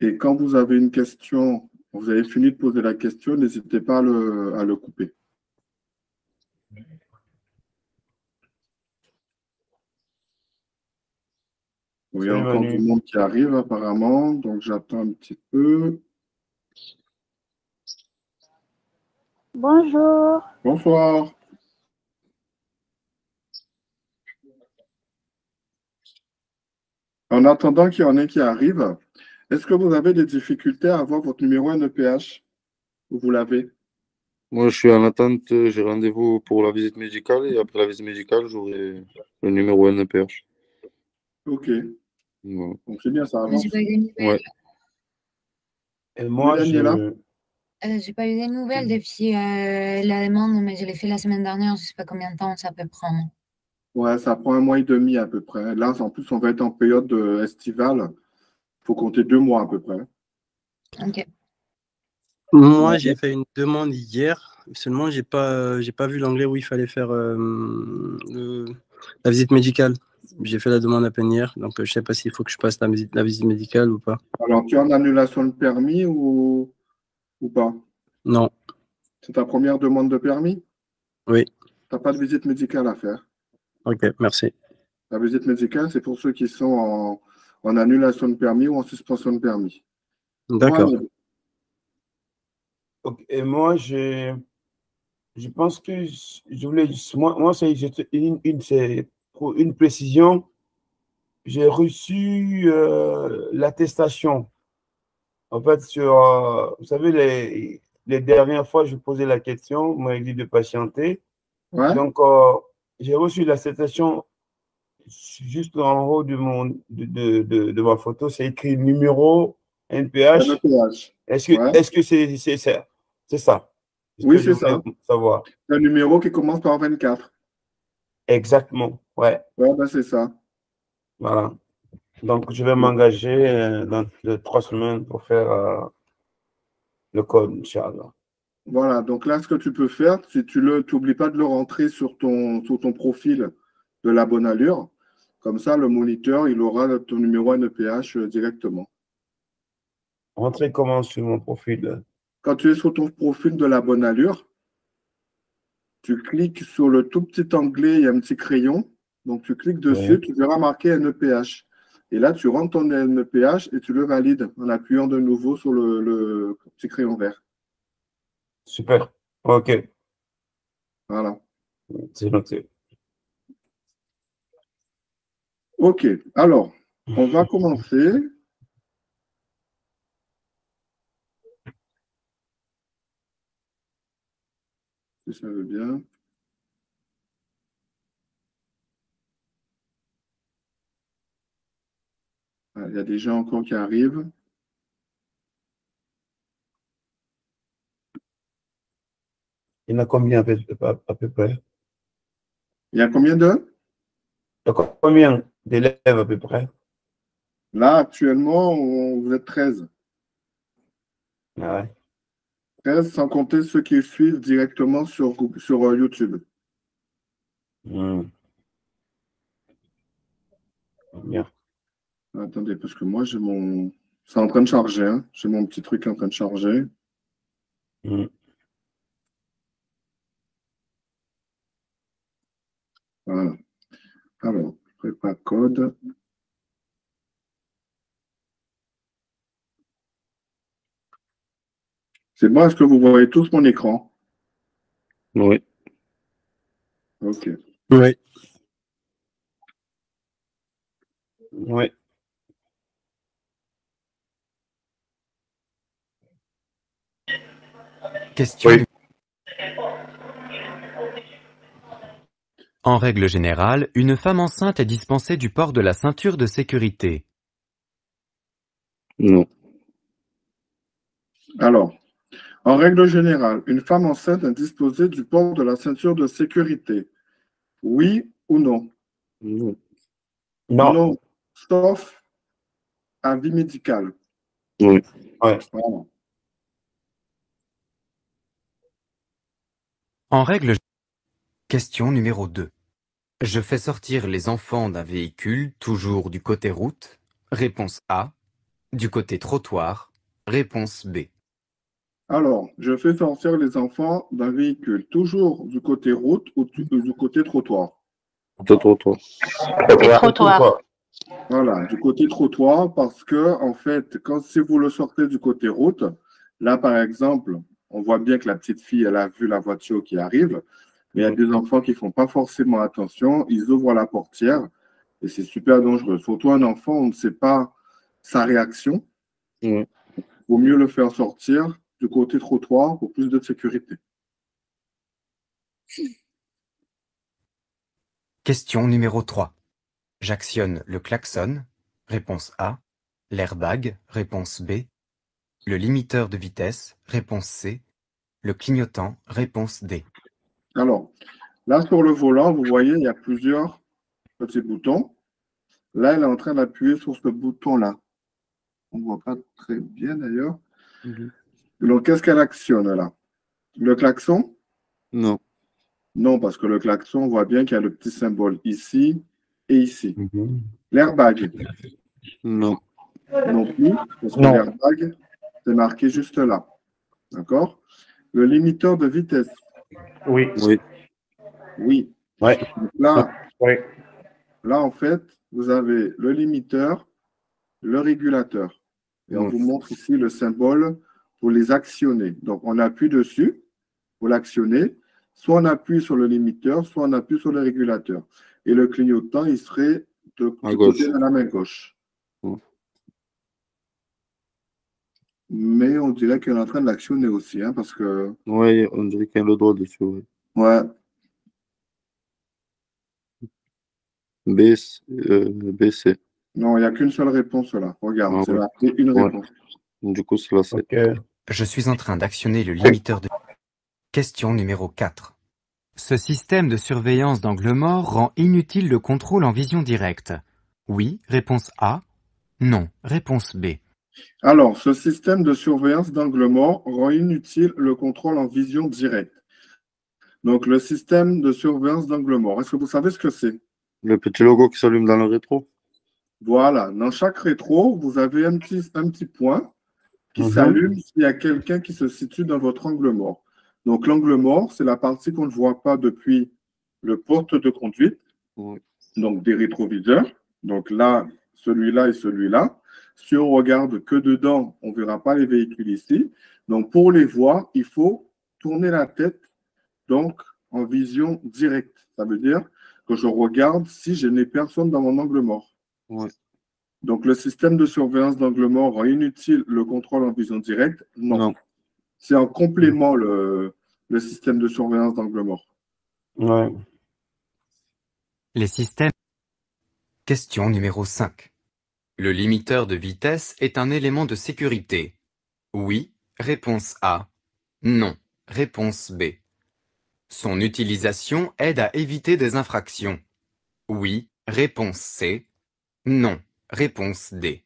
Et quand vous avez une question, vous avez fini de poser la question, n'hésitez pas à le couper. Oui, il y a Salut encore du Manu. monde qui arrive apparemment, donc j'attends un petit peu. Bonjour. Bonsoir. En attendant qu'il y en ait qui arrivent, est-ce que vous avez des difficultés à avoir votre numéro NEPH? Vous l'avez? Moi, je suis en attente, j'ai rendez-vous pour la visite médicale et après la visite médicale, j'aurai le numéro NPH. Ok, Voilà. donc c'est bien, ça J'ai avance. pas eu des nouvelles. Ouais. Et Oui, moi, Daniela? J'ai pas eu des nouvelles depuis la demande, mais je l'ai fait la semaine dernière. Je sais pas combien de temps ça peut prendre. Ouais, ça prend un mois et demi à peu près. Là, en plus, on va être en période estivale. Il faut compter 2 mois à peu près. Ok. Moi, j'ai fait une demande hier, seulement j'ai pas vu l'onglet où il fallait faire la visite médicale. J'ai fait la demande à peine hier, donc je sais pas s'il faut que je passe la visite médicale ou pas. Alors, tu es en annulation de permis ou pas? Non, C'est ta première demande de permis? oui, Tu n'as pas de visite médicale à faire. ok, merci. La visite médicale, c'est pour ceux qui sont en annulation de permis ou en suspension de permis. D'accord. Mohamed, ok, et moi, je pense que je voulais, moi c'est juste c'est pour une précision. J'ai reçu l'attestation. En fait, vous savez, les dernières fois, je posais la question, on m'a dit de patienter. ouais? Donc, j'ai reçu l'attestation juste en haut de ma photo, c'est écrit numéro NPH. NEPH. Est-ce que Ouais. est-ce que c'est ça? C'est ça. C'est ce Oui, que je c'est voulais ça. savoir. Un numéro qui commence par 24. Exactement. Ouais, Ouais, ben c'est ça. voilà. Donc, je vais m'engager dans 3 semaines pour faire le code, Inch'Allah. Voilà, donc là, ce que tu peux faire, si tu n'oublies pas de le rentrer sur ton profil de la bonne allure. Comme ça, le moniteur, il aura ton numéro NEPH directement. Rentrer comment sur mon profil? Quand tu es sur ton profil de la bonne allure, tu cliques sur le tout petit onglet, il y a un petit crayon. Donc, tu cliques dessus, Oui. tu verras marqué NEPH. Et là, tu rentres ton NEPH et tu le valides en appuyant de nouveau sur le petit crayon vert. Super. OK. Voilà. C'est noté. OK. Alors, on va commencer. Si ça veut bien. Ah, il y a des gens encore qui arrivent. Il y en a combien à peu près? Il y a combien de? Il y a combien d'élèves à peu près? Là, actuellement, vous êtes 13. Ah ouais. 13 sans compter ceux qui suivent directement sur YouTube. Hmm. Bien. Attendez, parce que moi, j'ai mon. C'est en train de charger, hein. J'ai mon petit truc en train de charger. Hmm. Voilà. Alors, prépa code. C'est bon, est-ce que vous voyez tous mon écran? Oui. OK. Oui. Oui. Question. Oui. En règle générale, une femme enceinte est dispensée du port de la ceinture de sécurité. Non. Alors, en règle générale, une femme enceinte est disposée du port de la ceinture de sécurité. Oui ou non? Non. Non. Non, sauf avis médical. Oui. Ouais. Voilà. En règle. Question numéro 2. Je fais sortir les enfants d'un véhicule toujours du côté route. Réponse A. Du côté trottoir, réponse B. Alors, je fais sortir les enfants d'un véhicule, toujours du côté route ou du côté trottoir. Côté trottoir. Côté trottoir. Voilà, du côté trottoir, parce que, en fait, si vous le sortez du côté route, là, par exemple, on voit bien que la petite fille, elle a vu la voiture qui arrive, mais il y a des enfants qui ne font pas forcément attention, ils ouvrent la portière et c'est super dangereux. Surtout un enfant, on ne sait pas sa réaction. Ouais. Il vaut mieux le faire sortir du côté trottoir pour plus de sécurité. Question numéro 3. J'actionne le klaxon, réponse A. L'airbag, réponse B. Le limiteur de vitesse, réponse C. Le clignotant, réponse D. Alors, là, sur le volant, vous voyez, il y a plusieurs petits boutons. Là, elle est en train d'appuyer sur ce bouton-là. On ne voit pas très bien d'ailleurs. Donc, qu'est-ce qu'elle actionne là? Le klaxon? Non. Non, parce que le klaxon, on voit bien qu'il y a le petit symbole ici et ici. L'airbag? Non. Non plus, parce que Non. l'airbag, c'est marqué juste là. D'accord? Le limiteur de vitesse? Oui. Oui. Oui. Ouais. Donc là, Oui. là, en fait, vous avez le limiteur, le régulateur. Et on Ouais. vous montre ici le symbole pour les actionner. Donc, on appuie dessus pour l'actionner. Soit on appuie sur le limiteur, soit on appuie sur le régulateur. Et le clignotant, il serait du À côté gauche. de la main gauche. Ouais. Mais on dirait qu'elle est en train de l'actionner aussi, hein, parce que, Oui, on dirait qu'il y a le doigt dessus. Ouais. ouais, BC. non, il n'y a qu'une seule réponse là. Regarde, Ah c'est ouais. marqué une Ouais. réponse. Du coup, c'est la C. Ok. Je suis en train d'actionner le limiteur de... Question numéro 4. Ce système de surveillance d'angle mort rend inutile le contrôle en vision directe. Oui, réponse A. Non, réponse B. Alors, ce système de surveillance d'angle mort rend inutile le contrôle en vision directe. Donc, le système de surveillance d'angle mort, est-ce que vous savez ce que c'est? Le petit logo qui s'allume dans le rétro. Voilà, dans chaque rétro, vous avez un petit point qui s'allume s'il y a quelqu'un qui se situe dans votre angle mort. Donc, l'angle mort, c'est la partie qu'on ne voit pas depuis le poste de conduite, Ouais. donc des rétroviseurs. Donc là, celui-là et celui-là. Si on regarde que dedans, on ne verra pas les véhicules ici. Donc, pour les voir, il faut tourner la tête donc en vision directe. Ça veut dire que je regarde si je n'ai personne dans mon angle mort. Ouais. Donc, le système de surveillance d'angle mort rend inutile le contrôle en vision directe? Non. Non. C'est en complément le système de surveillance d'angle mort. Ouais. Les systèmes... Question numéro 5. Le limiteur de vitesse est un élément de sécurité. Oui, réponse A. Non, réponse B. Son utilisation aide à éviter des infractions. Oui, réponse C. Non, réponse D.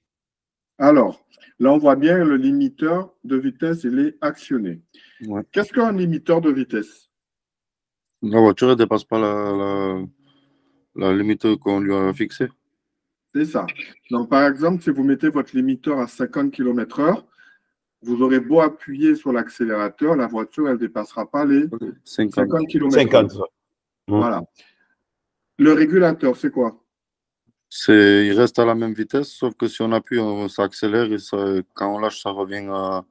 Alors, là, on voit bien le limiteur de vitesse, il est actionné. Ouais. Qu'est-ce qu'un limiteur de vitesse? La voiture ne dépasse pas la limite qu'on lui a fixée. C'est ça. Donc, par exemple, si vous mettez votre limiteur à 50 km/h, vous aurez beau appuyer sur l'accélérateur, la voiture, elle ne dépassera pas les 50. 50 km/h. 50. Voilà. Le régulateur, c'est quoi? Il reste à la même vitesse, sauf que si on appuie, ça accélère et quand on lâche, ça revient à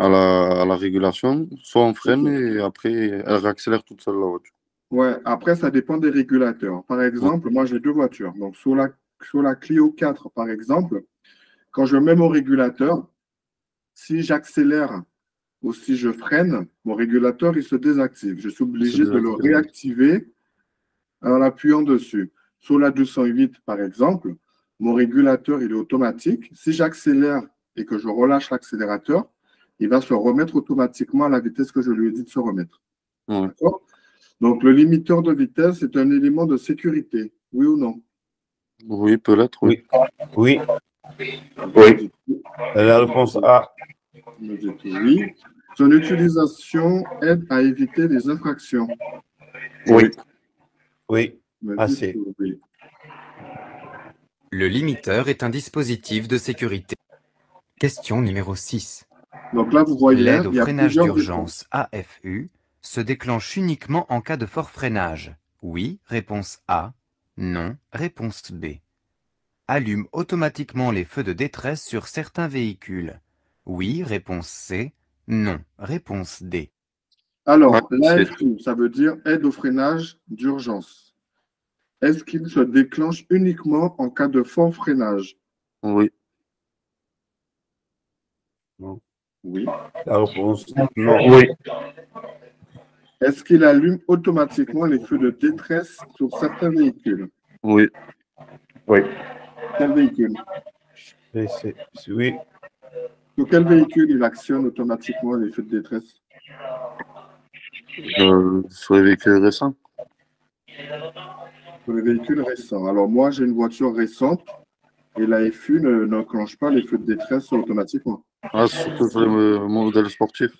la régulation. Soit on freine et après, elle réaccélère toute seule la voiture. Ouais, après, ça dépend des régulateurs. Par exemple, moi, j'ai deux voitures. Donc, sur la Clio 4, par exemple, quand je mets mon régulateur, si j'accélère ou si je freine, mon régulateur, il se désactive. Je suis obligé de le réactiver en appuyant dessus. Sur la 208, par exemple, mon régulateur, il est automatique. Si j'accélère et que je relâche l'accélérateur, il va se remettre automatiquement à la vitesse que je lui ai dit de se remettre. Ouais. D'accord? Donc, le limiteur de vitesse est un élément de sécurité, oui ou non? Oui, peut-être, oui. Oui. Oui. La réponse A. Vous dites oui. Son utilisation aide à éviter les infractions. Oui. Oui. Vous dites Assez. oui. Le limiteur est un dispositif de sécurité. Question numéro 6. Donc là, vous voyez, L'aide au il y a freinage plusieurs d'urgence AFU se déclenche uniquement en cas de fort freinage. Oui, réponse A. Non, réponse B. Allume automatiquement les feux de détresse sur certains véhicules. Oui, réponse C. Non, réponse D. Alors, Ouais, l'AFU, ça veut dire aide au freinage d'urgence. Est-ce qu'il se déclenche uniquement en cas de fort freinage? Oui. Non. Oui. La réponse, non. Oui. Est-ce qu'il allume automatiquement les feux de détresse sur certains véhicules? Oui. Oui. Quel véhicule? Oui. Sur quel véhicule il actionne automatiquement les feux de détresse? Sur les véhicules récents. Sur les véhicules récents. Alors moi, j'ai une voiture récente et l'AFU n'enclenche pas les feux de détresse automatiquement. Ah, surtout sur les modèles sportifs.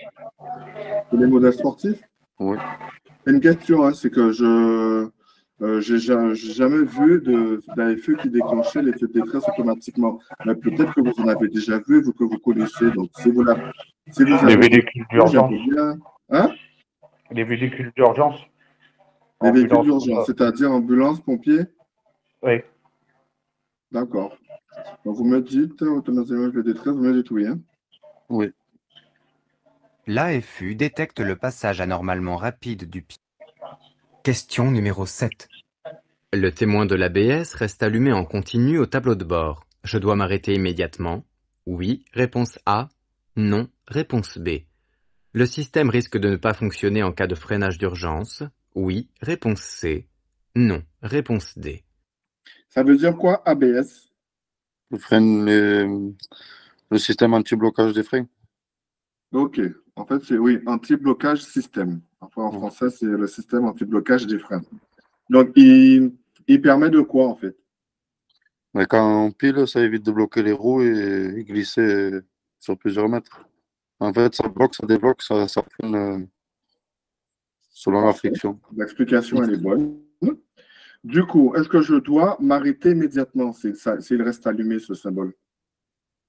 Sur les modèles sportifs? Oui. Une question, hein, c'est que j'ai jamais vu d'AFE qui déclenchait les feux de détresse automatiquement. Mais peut-être que vous en avez déjà vu, vous que vous connaissez. Donc, si vous avez Les véhicules d'urgence. bien. Hein? Les véhicules d'urgence. Les véhicules Ambulance, d'urgence, c'est-à-dire ambulance, pompiers? Oui. D'accord. Donc, vous me dites automatiquement les feux de détresse, vous me dites oui. Hein? Oui. L'AFU détecte le passage anormalement rapide du pied. Question numéro 7. Le témoin de l'ABS reste allumé en continu au tableau de bord. Je dois m'arrêter immédiatement. Oui, réponse A. Non, réponse B. Le système risque de ne pas fonctionner en cas de freinage d'urgence. Oui, réponse C. Non, réponse D. Ça veut dire quoi, ABS? Le système anti-blocage des freins. OK. En fait, c'est oui, anti-blocage système. Enfin, en français, c'est le système anti-blocage des freins. Donc, il permet de quoi, en fait? Mais quand on pile, ça évite de bloquer les roues et glisser sur plusieurs mètres. En fait, ça bloque, ça débloque, ça freine selon la friction. L'explication, elle est bonne. Du coup, est-ce que je dois m'arrêter immédiatement s'il reste allumé, ce symbole?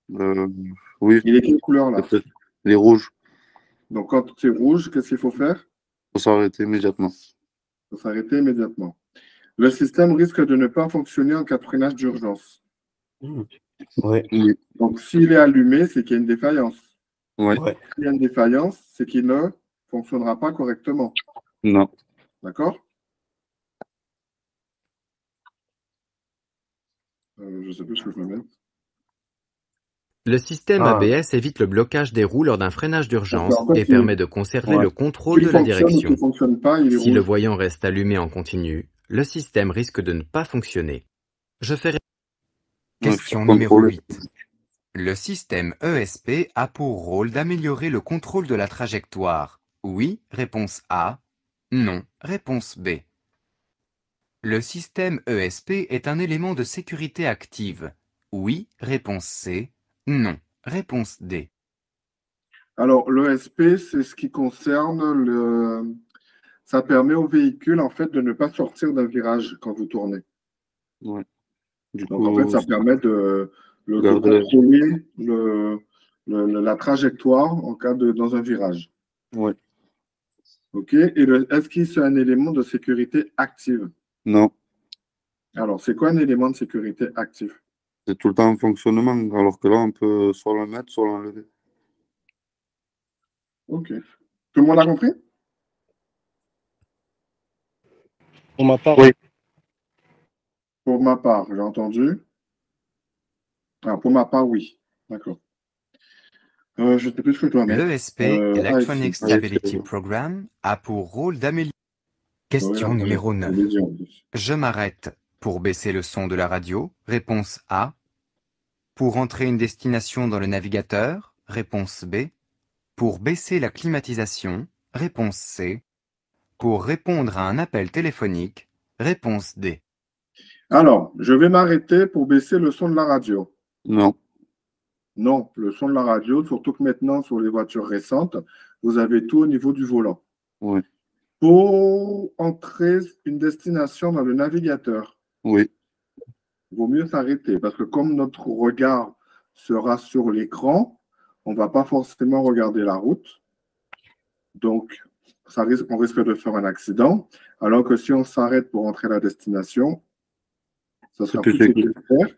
Oui, Il est quelle couleur, là? peut-être. Les rouges, Donc, quand c'est rouge, qu'est-ce qu'il faut faire? il faut s'arrêter immédiatement. Il faut s'arrêter immédiatement. Le système risque de ne pas fonctionner en cas de freinage d'urgence. Oui. Oui. Donc, s'il est allumé, c'est qu'il y a une défaillance. Oui. Ouais. S'il y a une défaillance, c'est qu'il ne fonctionnera pas correctement. Non. D'accord? Je ne sais plus ce que je me mets. Le système Ah. ABS évite le blocage des roues lors d'un freinage d'urgence En fait, et permet de conserver Ouais. le contrôle de S'il la fonctionne ou direction. s'il ne fonctionne pas, il est Si le rouge. voyant reste allumé en continu, le système risque de ne pas fonctionner. Je ferai question faut numéro contrôler. 8. Le système ESP a pour rôle d'améliorer le contrôle de la trajectoire. Oui, réponse A. Non, réponse B. Le système ESP est un élément de sécurité active. Oui, réponse C. Non, réponse D. Alors, l'ESP, c'est ce qui concerne le. Ça permet au véhicule, en fait, de ne pas sortir d'un virage quand vous tournez. Ouais. Du Donc, en fait, coup, ça permet de garder. contrôler la trajectoire dans un virage. Ouais. OK? Et est-ce qu'il c'est un élément de sécurité active? Non, Alors, c'est quoi un élément de sécurité actif? c'est tout le temps en fonctionnement, alors que là, on peut soit le mettre, soit l'enlever. OK. Tout le monde a compris? Pour ma part, Oui. Pour ma part, j'ai entendu. Ah, pour ma part, oui. D'accord. Je ne sais plus ce que je dois mettre. L'ESP, AFU. Electronic Stability Program, a pour rôle d'améliorer. Question Ouais, numéro je 9. l'ai dit en plus. Je m'arrête pour baisser le son de la radio. Réponse A. Pour entrer une destination dans le navigateur. Réponse B. Pour baisser la climatisation. Réponse C. Pour répondre à un appel téléphonique. Réponse D. Alors, je vais m'arrêter pour baisser le son de la radio. Non, Non, le son de la radio, surtout que maintenant, sur les voitures récentes, vous avez tout au niveau du volant. oui, Pour entrer une destination dans le navigateur, oui, il vaut mieux s'arrêter parce que comme notre regard sera sur l'écran, on ne va pas forcément regarder la route. Donc, on risque de faire un accident. Alors que si on s'arrête pour entrer à la destination, ça sera plus sécuritaire.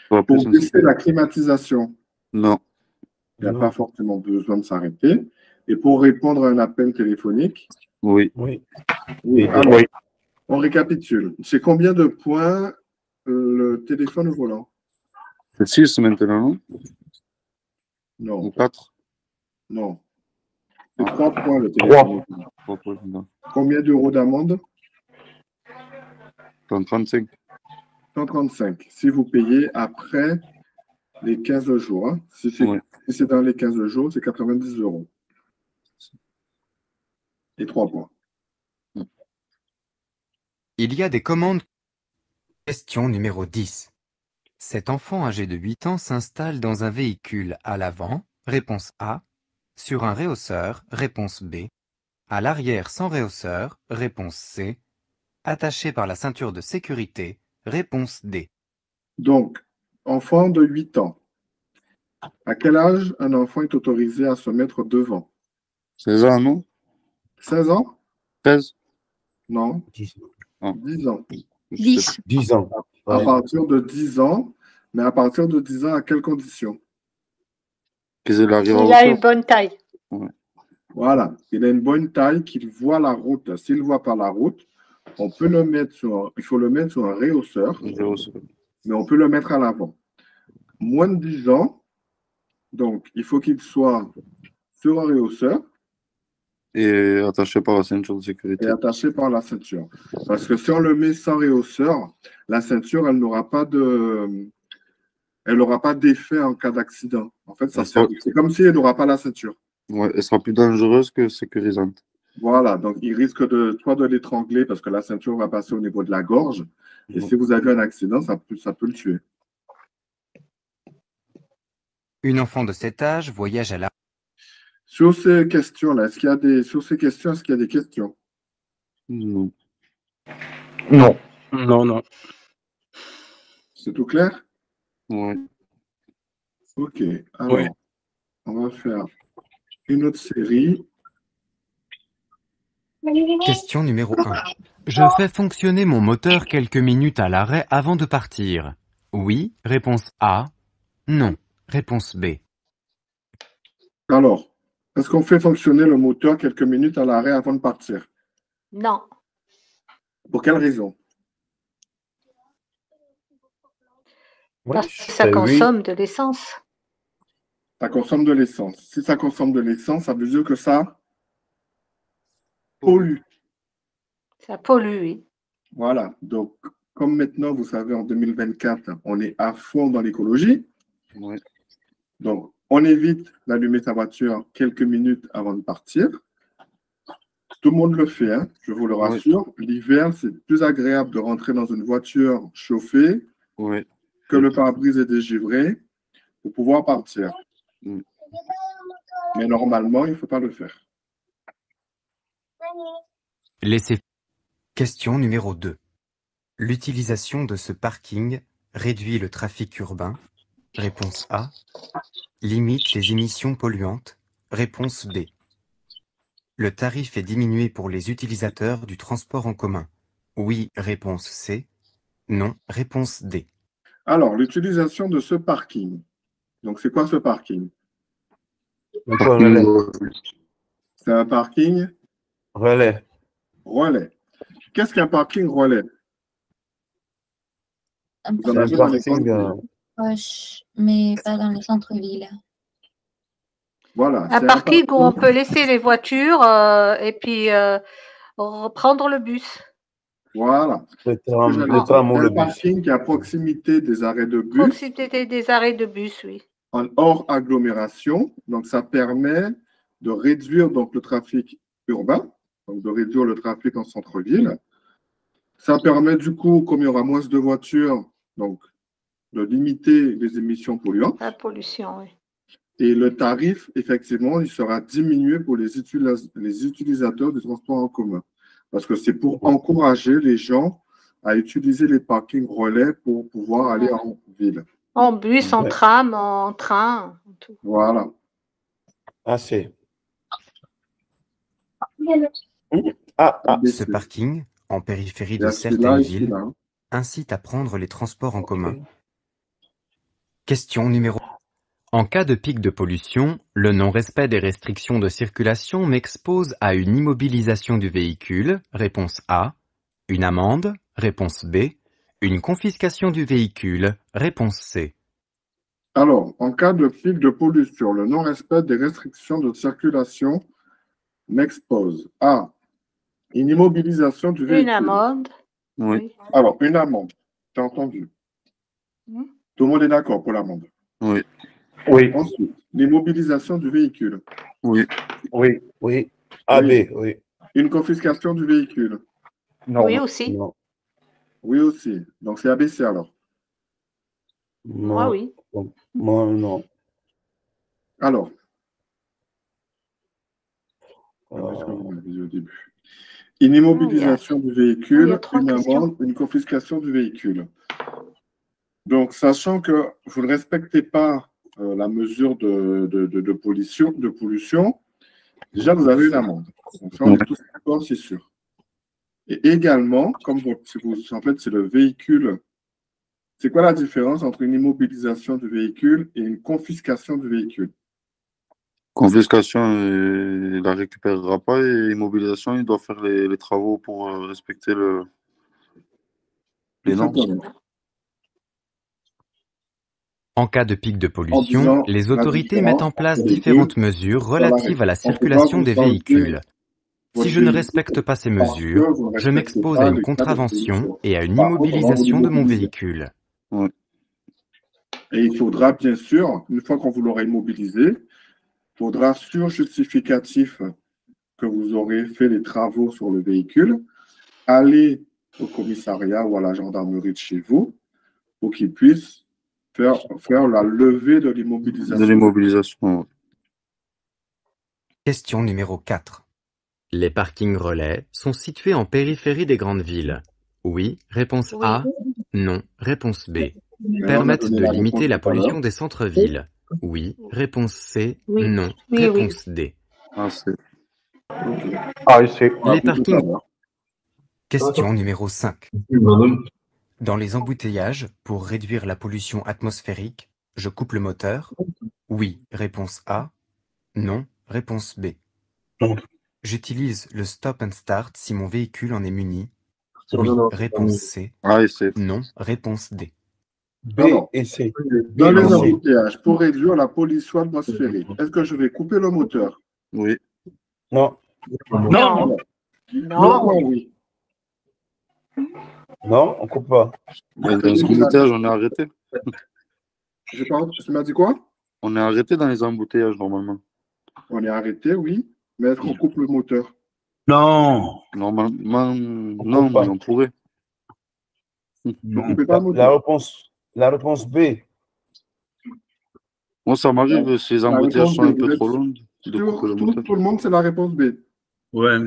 Pour baisser la climatisation, Non. il n'y a pas forcément besoin de s'arrêter. Et pour répondre à un appel téléphonique, Oui. Alors, on récapitule. C'est combien de points le téléphone au volant? C'est 6 maintenant, non? Non. Ou 4? Non. C'est 3 points le téléphone. 3 points, non. Combien d'euros d'amende? 135. 135. Si vous payez après les 15 jours. Hein. Si c'est dans les 15 jours, c'est 90 euros. Et 3 points. Il y a des commandes. Question numéro 10. Cet enfant âgé de 8 ans s'installe dans un véhicule à l'avant, réponse A, sur un réhausseur, réponse B, à l'arrière sans réhausseur, réponse C, attaché par la ceinture de sécurité, réponse D. Donc, enfant de 8 ans. À quel âge un enfant est autorisé à se mettre devant? 16 ans, non? 16 ans? 13? Non. 10. 10 ans. 10 ans. À partir de 10 ans, mais à partir de 10 ans, à quelles conditions? Il a une bonne taille. Ouais. Voilà, il a une bonne taille, qu'il voit la route. S'il ne voit pas la route, on peut le mettre il faut le mettre sur un réhausseur, mais on peut le mettre à l'avant. Moins de 10 ans, donc il faut qu'il soit sur un réhausseur. Et attaché par la ceinture de sécurité. Et attaché par la ceinture. Parce que si on le met sans réhausseur, la ceinture, elle n'aura pas d'effet en cas d'accident. En fait, c'est comme si elle n'aura pas la ceinture. Ouais, elle sera plus dangereuse que sécurisante. Voilà, donc il risque soit de l'étrangler parce que la ceinture va passer au niveau de la gorge. Et si vous avez un accident, ça peut le tuer. Une enfant de cet âge voyage à la... Sur ces questions-là, est-ce qu'il y a des questions? Non. Non. Non. C'est tout clair? Ouais. Ok, alors, on va faire une autre série. Question numéro 1. Je fais fonctionner mon moteur quelques minutes à l'arrêt avant de partir. Oui, réponse A. Non, réponse B. Alors, est-ce qu'on fait fonctionner le moteur quelques minutes à l'arrêt avant de partir? Non. Pour quelle raison? Parce que ça consomme de l'essence. Ça consomme de l'essence. Si ça consomme de l'essence, ça veut dire que ça pollue. Ça pollue, oui. Voilà. Donc, comme maintenant, vous savez, en 2024, on est à fond dans l'écologie. Ouais. Donc, on évite d'allumer sa voiture quelques minutes avant de partir. Tout le monde le fait, hein, je vous le rassure. Ouais. L'hiver, c'est plus agréable de rentrer dans une voiture chauffée que le pare-brise est dégivré pour pouvoir partir. Mais normalement, il ne faut pas le faire. Laissez. Question numéro 2. L'utilisation de ce parking réduit le trafic urbain. Réponse A. Limite les émissions polluantes. Réponse B. Le tarif est diminué pour les utilisateurs du transport en commun. Oui, réponse C. Non, réponse D. Alors, l'utilisation de ce parking. Donc, c'est quoi ce parking? C'est un parking relais. Relais. Qu'est-ce qu'un parking relais? Un parking proche, mais pas dans les centres-villes. Voilà. Un parking où on peut laisser les voitures et puis reprendre le bus. Voilà. Le tram ou le bus. Un parking qui est à proximité des arrêts de bus. Proximité des arrêts de bus, oui. En hors agglomération. Donc, ça permet de réduire donc, le trafic urbain, donc de réduire le trafic en centre-ville. Ça permet du coup, comme il y aura moins de voitures, donc de limiter les émissions polluantes. La pollution, oui. Et le tarif, effectivement, il sera diminué pour les utilisateurs du transport en commun. Parce que c'est pour encourager les gens à utiliser les parkings relais pour pouvoir aller en ville. En bus, en Ouais. tram, en train, en tout. Voilà. AC. Ah. Ce parking, en périphérie Il y de a celui-là certaines et villes, celui-là. hein. incite à prendre les transports en Ok. commun. Question numéro. En cas de pic de pollution, le non-respect des restrictions de circulation m'expose à une immobilisation du véhicule, réponse A, une amende, réponse B, une confiscation du véhicule, réponse C. Alors, en cas de pic de pollution, le non-respect des restrictions de circulation m'expose à une immobilisation du Une véhicule. amende. Oui. Alors, une amende. T'as entendu? Hmm. Tout le monde est d'accord pour l'amende. Oui. Oui. Ensuite, l'immobilisation du véhicule. Oui. Oui. Oui. AB, Oui. oui. Une confiscation du véhicule. Non. Oui, aussi. Non. Oui aussi. Donc, c'est ABC alors. Moi, Non. oui. Moi, non. Alors, Euh, ce que vous m'avez dit au début. Une immobilisation du il y véhicule, a 3 une questions. amende, une confiscation du véhicule. Donc, sachant que vous ne respectez pas la mesure de pollution, déjà, vous avez une amende. Donc, ça, on est tous d'accord, c'est sûr. Et également, comme en fait, c'est le véhicule. C'est quoi la différence entre une immobilisation du véhicule et une confiscation du véhicule? Confiscation, il la récupérera pas et immobilisation, il doit faire les travaux pour respecter les Tout normes. simplement. En cas de pic de En pollution, disant les la autorités mettent en différence place entre les différentes deux mesures dans la relatives à la réponse. On ne peut pas circulation vous des enlever véhicules. Si votre je ne véhicule respecte pas ces parce que mesures, vous ne je respectez m'expose à pas une les cas de contravention pollution. et à une Par contre, on va vous immobilisation de mon l'immobiliser. véhicule. Oui. Et il faudra, bien sûr, une fois qu'on vous l'aura immobilisé, il faudra sur justificatif que vous aurez fait les travaux sur le véhicule, aller au commissariat ou à la gendarmerie de chez vous pour qu'ils puissent faire la levée de De l'immobilisation. l'immobilisation. Ouais. Question numéro 4. Les parkings relais sont situés en périphérie des grandes villes. Oui, réponse Oui. A. Non, réponse B. Mais on a Permettent donné de la limiter réponse la tout à l'heure. pollution des centres-villes. Oui, réponse C. Oui. Non, Oui, oui. réponse D. Ah, c'est. Ok. Ah, c'est. On a Les vu tout à parkings. l'heure. Question numéro 5. Dans les embouteillages, pour réduire la pollution atmosphérique, je coupe le moteur. Oui, réponse A. Non, réponse B. Non. J'utilise le stop and start si mon véhicule en est muni. Oui, réponse C. Ah, et c'est. Non, réponse D. B Alors, et C. dans B les et C. embouteillages, pour réduire la pollution atmosphérique, est-ce que je vais couper le moteur? Oui. Non. Non. Pourquoi Non. oui? Non, on coupe pas. Mais dans les embouteillages, on est arrêté. Tu m'as dit quoi? On est arrêté dans les embouteillages, normalement. On est arrêté, oui. Mais est-ce qu'on coupe le moteur? Non. Normalement, non, coupe pas. mais on pourrait. Vous ne coupez pas le La moteur. réponse B. Moi, ça m'arrive, si les La embouteillages réponse sont un B, peu vous trop êtes longs, de couper le moteur. tout le monde, c'est la réponse B. Ouais.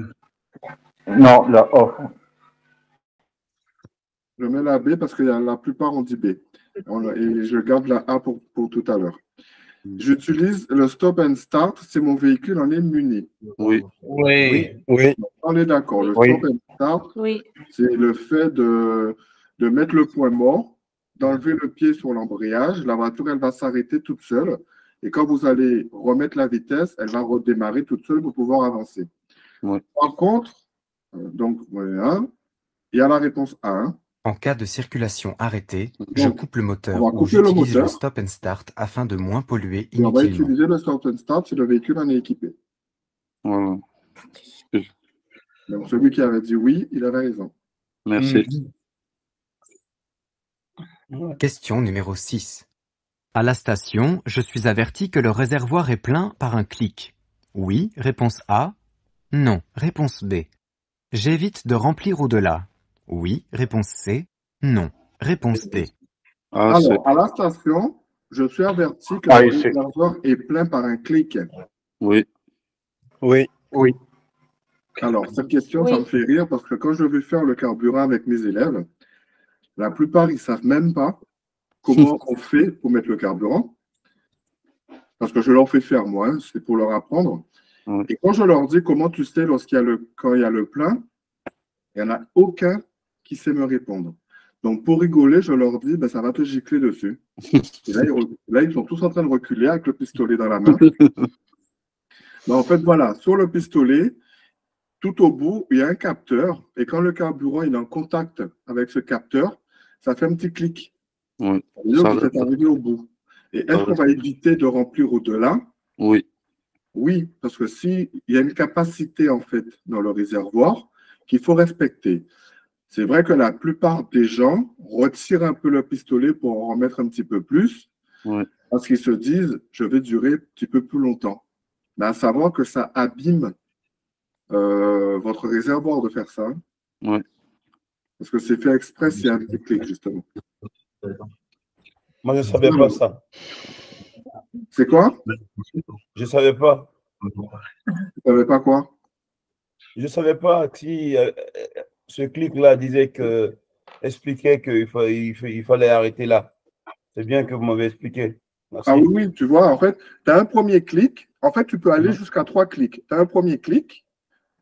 Non, la off. Je mets la B parce que la plupart ont dit B. Et je garde la A pour tout à l'heure. J'utilise le stop and start si mon véhicule en est muni. Oui. Oui. On est d'accord. Le Oui. stop and start, Oui. c'est le fait de mettre le point mort, d'enlever le pied sur l'embrayage. La voiture, elle va s'arrêter toute seule. Et quand vous allez remettre la vitesse, elle va redémarrer toute seule pour pouvoir avancer. Ouais. Par contre, donc, voilà, il y a la réponse A. En cas de circulation arrêtée, je Donc, coupe le moteur on va ou couper le j'utilise le moteur. stop and start afin de moins polluer Et on va inutilement. utiliser le stop and start si le véhicule en est équipé. Voilà. Donc, celui qui avait dit oui, il avait raison. Merci. Question numéro 6. À la station, je suis averti que le réservoir est plein par un clic. Oui, réponse A. Non, réponse B. J'évite de remplir au-delà. Oui, réponse C. Non, réponse D. Ah, c'est. Alors, à la station, je suis averti que Ah, le il sait. réservoir est plein par un clic. Oui. Oui. Alors, cette question, Oui. ça me fait rire parce que quand je vais faire le carburant avec mes élèves, la plupart, ils ne savent même pas comment on fait pour mettre le carburant. Parce que je leur fais faire, moi, hein, c'est pour leur apprendre. Ouais. Et quand je leur dis comment tu sais quand il y a le plein, il n'y en a aucun qui sait me répondre. Donc, pour rigoler, je leur dis, ben, ça va te gicler dessus. Et là, ils sont tous en train de reculer avec le pistolet dans la main. Ben, en fait, voilà, sur le pistolet, tout au bout, il y a un capteur. Et quand le carburant il est en contact avec ce capteur, ça fait un petit clic. Ouais. Ça veut dire que vous êtes arrivé au bout. Et est-ce qu'on va éviter de remplir au-delà? Oui. Oui, parce que s'il y a une capacité, en fait, dans le réservoir qu'il faut respecter. C'est vrai que la plupart des gens retirent un peu le pistolet pour en remettre un petit peu plus, parce qu'ils se disent, je vais durer un petit peu plus longtemps. Mais à savoir que ça abîme votre réservoir de faire ça. Ouais. Parce que c'est fait exprès, c'est un petit clic, justement. Moi, je ne savais pas ça. C'est quoi? Je ne savais pas. Tu ne savais pas quoi? Je ne savais pas si ce clic-là expliquait qu'il fallait arrêter là. C'est bien que vous m'avez expliqué. Merci. Ah oui, tu vois, en fait, tu as un premier clic. En fait, tu peux aller jusqu'à 3 clics. Tu as un premier clic,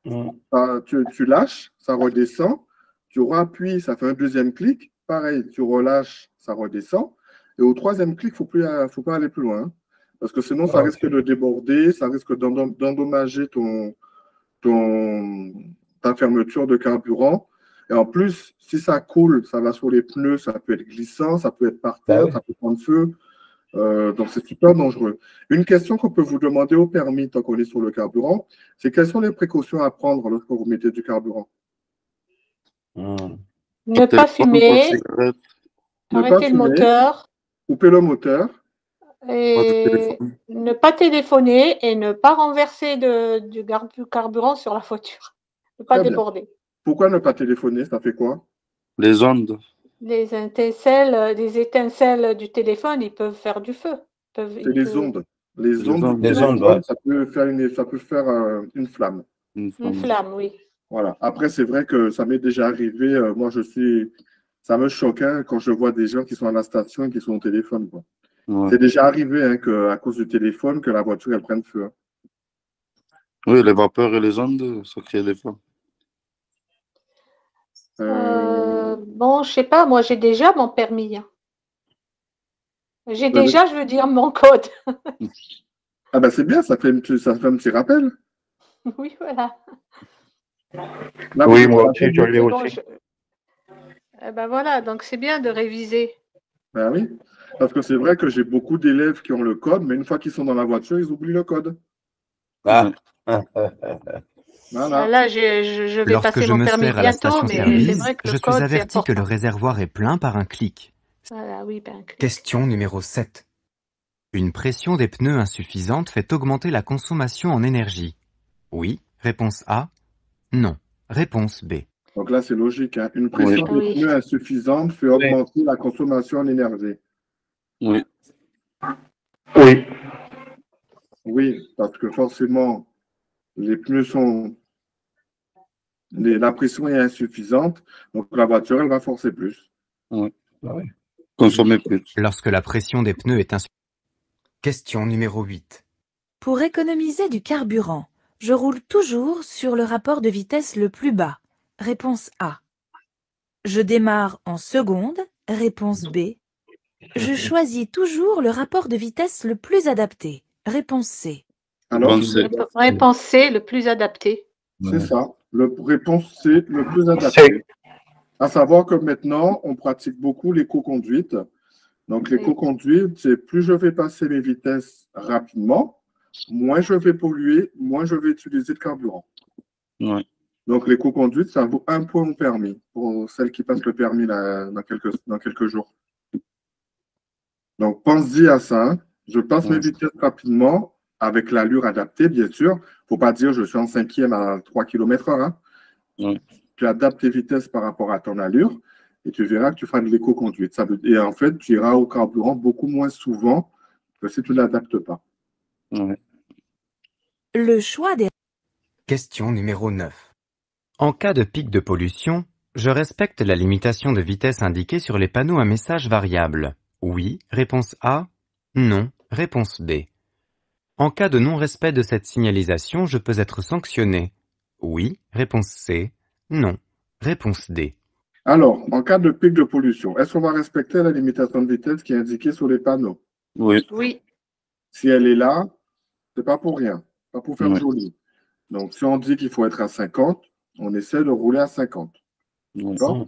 tu lâches, ça redescend. Tu rappuies, ça fait un deuxième clic. Pareil, tu relâches, ça redescend. Et au troisième clic, il ne faut pas aller plus loin. Hein, parce que sinon, ça risque de déborder, ça risque d'endommager ta fermeture de carburant. Et en plus, si ça coule, ça va sur les pneus, ça peut être glissant, ça peut être par terre, ça peut prendre feu. Donc, c'est super dangereux. Une question qu'on peut vous demander au permis, tant qu'on est sur le carburant, c'est quelles sont les précautions à prendre lorsque vous mettez du carburant? Ne pas fumer, arrêter le moteur, couper le moteur, et ne pas téléphoner et ne pas renverser du carburant sur la voiture. Ne pas déborder. Pourquoi ne pas téléphoner? Ça fait quoi? Les ondes. Les étincelles du téléphone, ils peuvent faire du feu. C'est les ondes. Les ondes, ouais. ça peut faire une flamme. Une flamme, oui. Voilà. Après, c'est vrai que ça m'est déjà arrivé. Ça me choque hein, quand je vois des gens qui sont à la station et qui sont au téléphone. Quoi. Ouais. C'est déjà arrivé hein, qu'à cause du téléphone, que la voiture elle prenne feu. Hein. Oui, les vapeurs et les ondes, ça crée des flammes. Bon, je sais pas, moi j'ai déjà mon permis. Hein. J'ai déjà, je veux dire, mon code. Ah ben c'est bien, ça fait un petit rappel. Oui, voilà. Là, oui, moi aussi, je l'ai aussi. Ben voilà, donc c'est bien de réviser. Ben oui, parce que c'est vrai que j'ai beaucoup d'élèves qui ont le code, mais une fois qu'ils sont dans la voiture, ils oublient le code. Voilà. Là, je vais passer mon permis bientôt, mais c'est vrai que je suis averti que le réservoir est plein par un clic. Voilà, oui, ben, clic. Question numéro 7. Une pression des pneus insuffisante fait augmenter la consommation en énergie. Oui, réponse A. Non, réponse B. Donc là, c'est logique. Hein. Une pression des pneus insuffisante fait augmenter la consommation en énergie. Oui. Oui. Oui, parce que forcément, les pneus sont... La pression est insuffisante, donc la voiture, elle va forcer plus. Oui. Consommer plus. Lorsque la pression des pneus est insuffisante. Question numéro 8. Pour économiser du carburant, je roule toujours sur le rapport de vitesse le plus bas. Réponse A. Je démarre en seconde. Réponse B. Je choisis toujours le rapport de vitesse le plus adapté. Réponse C. Alors, réponse C, le plus adapté. C'est ça. Réponse C, le plus adapté. À savoir que maintenant, on pratique beaucoup l'éco-conduite. Donc, l'éco-conduite, c'est plus je vais passer mes vitesses rapidement, moins je vais polluer, moins je vais utiliser de carburant. Ouais. Donc, l'éco-conduite, ça vaut 1 point au permis pour celles qui passent le permis là, dans quelques jours. Donc, pense-y à ça. Hein. Je passe mes vitesses rapidement avec l'allure adaptée, bien sûr. Il ne faut pas dire je suis en 5e à 3 km/h. Hein. Ouais. Tu adaptes tes vitesses par rapport à ton allure et tu verras que tu feras de l'éco-conduite. Et en fait, tu iras au carburant beaucoup moins souvent que si tu ne l'adaptes pas. Ouais. Le choix des... Question numéro 9. En cas de pic de pollution, je respecte la limitation de vitesse indiquée sur les panneaux à message variable. Oui. Réponse A. Non. Réponse B. En cas de non-respect de cette signalisation, je peux être sanctionné. Oui. Réponse C. Non. Réponse D. Alors, en cas de pic de pollution, est-ce qu'on va respecter la limitation de vitesse qui est indiquée sur les panneaux? Oui. Oui. Si elle est là, c'est pas pour rien, pas pour faire Oui. joli. Donc, si on dit qu'il faut être à 50, on essaie de rouler à 50. Oui. D'accord?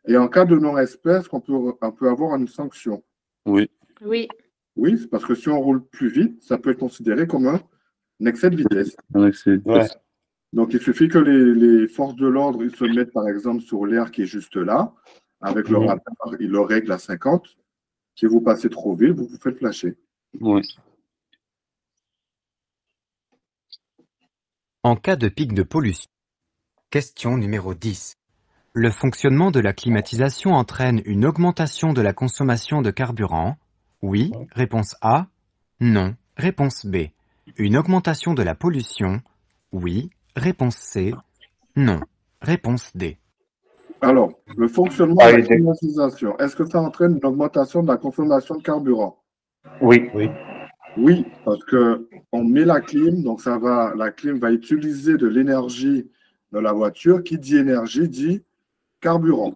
Et en cas de non-respect, est-ce qu'on peut avoir une sanction? Oui. Oui. Oui, c'est parce que si on roule plus vite, ça peut être considéré comme un excès de vitesse. Avec ces Ouais. Donc, il suffit que les forces de l'ordre ils se mettent, par exemple, sur l'air qui est juste là, avec le Mhm. radar, ils le règlent à 50. Si vous passez trop vite, vous vous faites flasher. Oui. En cas de pic de pollution. Question numéro 10. Le fonctionnement de la climatisation entraîne une augmentation de la consommation de carburant. Oui. Réponse A. Non. Réponse B. Une augmentation de la pollution. Oui. Réponse C. Non. Réponse D. Alors, le fonctionnement de la climatisation, est-ce que ça entraîne une augmentation de la consommation de carburant? Oui. Oui. Oui, parce que on met la clim, donc la clim va utiliser de l'énergie de la voiture. Qui dit énergie dit carburant.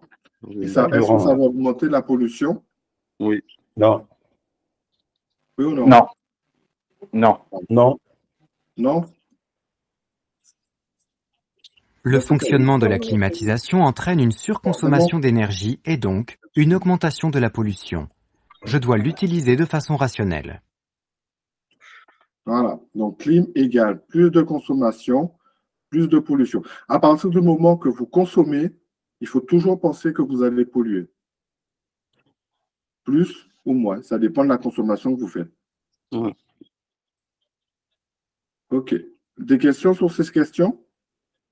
Et ça, est-ce que ça va augmenter la pollution? Oui. Non. Oui ou non? Non. Non. Non. Non? Le fonctionnement de la climatisation entraîne une surconsommation d'énergie et donc une augmentation de la pollution. Je dois l'utiliser de façon rationnelle. Voilà. Donc, clim égale plus de consommation, plus de pollution. À partir du moment que vous consommez, il faut toujours penser que vous allez polluer. Plus ou moins. Ça dépend de la consommation que vous faites. Oui. OK. Des questions sur ces questions?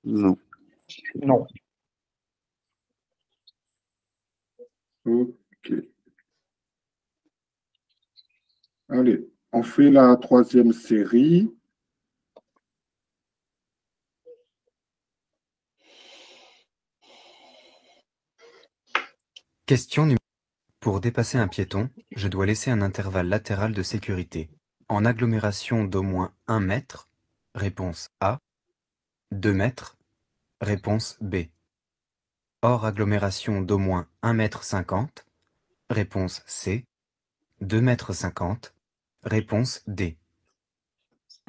Non. Non. OK. Allez, on fait la troisième série. Question numéro. Pour dépasser un piéton, je dois laisser un intervalle latéral de sécurité. En agglomération d'au moins 1 mètre. Réponse A. 2 mètres. Réponse B. Hors agglomération d'au moins 1,50 m. Réponse C. 2,50 m. Réponse D.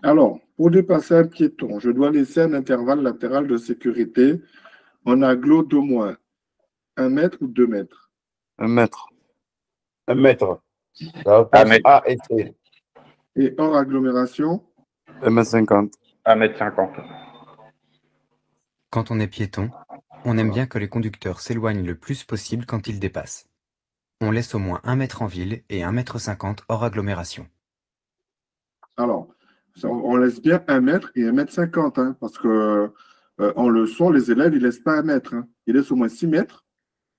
Alors, pour dépasser un piéton, je dois laisser un intervalle latéral de sécurité en agglo d'au moins 1 mètre ou 2 mètres. 1 mètre. 1 mètre. La réponse A et C. Et hors agglomération? 1,50 m. 1,50 m. Quand on est piéton, on aime bien que les conducteurs s'éloignent le plus possible quand ils dépassent. On laisse au moins 1 mètre en ville et 1,50 m hors agglomération. Alors, on laisse bien 1 mètre et 1,50 m, hein, parce que en leçon, les élèves, ils ne laissent pas 1 mètre. Hein. Ils laissent au moins 6 mètres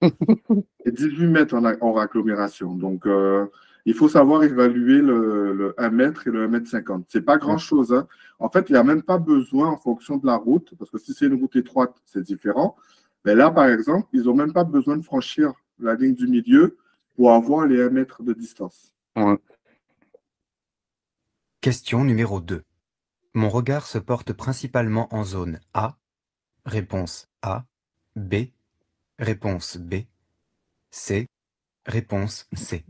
et 18 mètres hors agglomération. Donc, il faut savoir évaluer le 1 mètre et le 1,50 m. Ce n'est pas grand-chose. Hein. En fait, il n'y a même pas besoin en fonction de la route, parce que si c'est une route étroite, c'est différent. Mais là, par exemple, ils n'ont même pas besoin de franchir la ligne du milieu pour avoir les 1 mètre de distance. Ouais. Question numéro 2. Mon regard se porte principalement en zone A. Réponse A. B. Réponse B. C. Réponse C.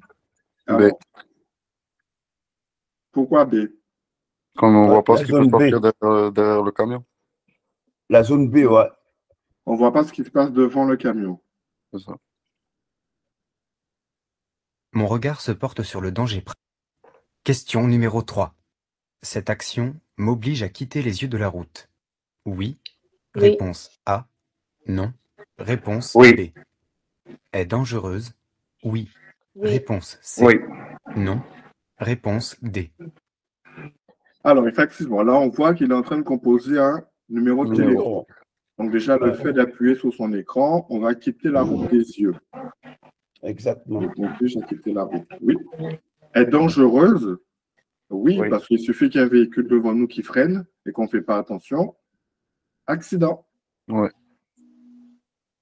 Alors, pourquoi B? Quand on ne voit pas La ce qui peut zone B. sortir derrière le camion. La zone B, ouais. On ne voit pas ce qui se passe devant le camion. C'est ça. Mon regard se porte sur le danger. Question numéro 3. Cette action m'oblige à quitter les yeux de la route. Oui. Oui. Réponse A. Non. Réponse Oui. B. Est dangereuse. Oui. Oui. Réponse C. Oui. Non. Réponse D. Alors, effectivement, là, on voit qu'il est en train de composer un numéro de téléphone. Donc, déjà, le fait d'appuyer sur son écran, on va quitter la route des yeux. Exactement. Donc, on oblige à quitter la route. Oui. Est dangereuse? Oui, Oui. parce qu'il suffit qu'il y ait un véhicule devant nous qui freine et qu'on ne fait pas attention. Accident. Ouais.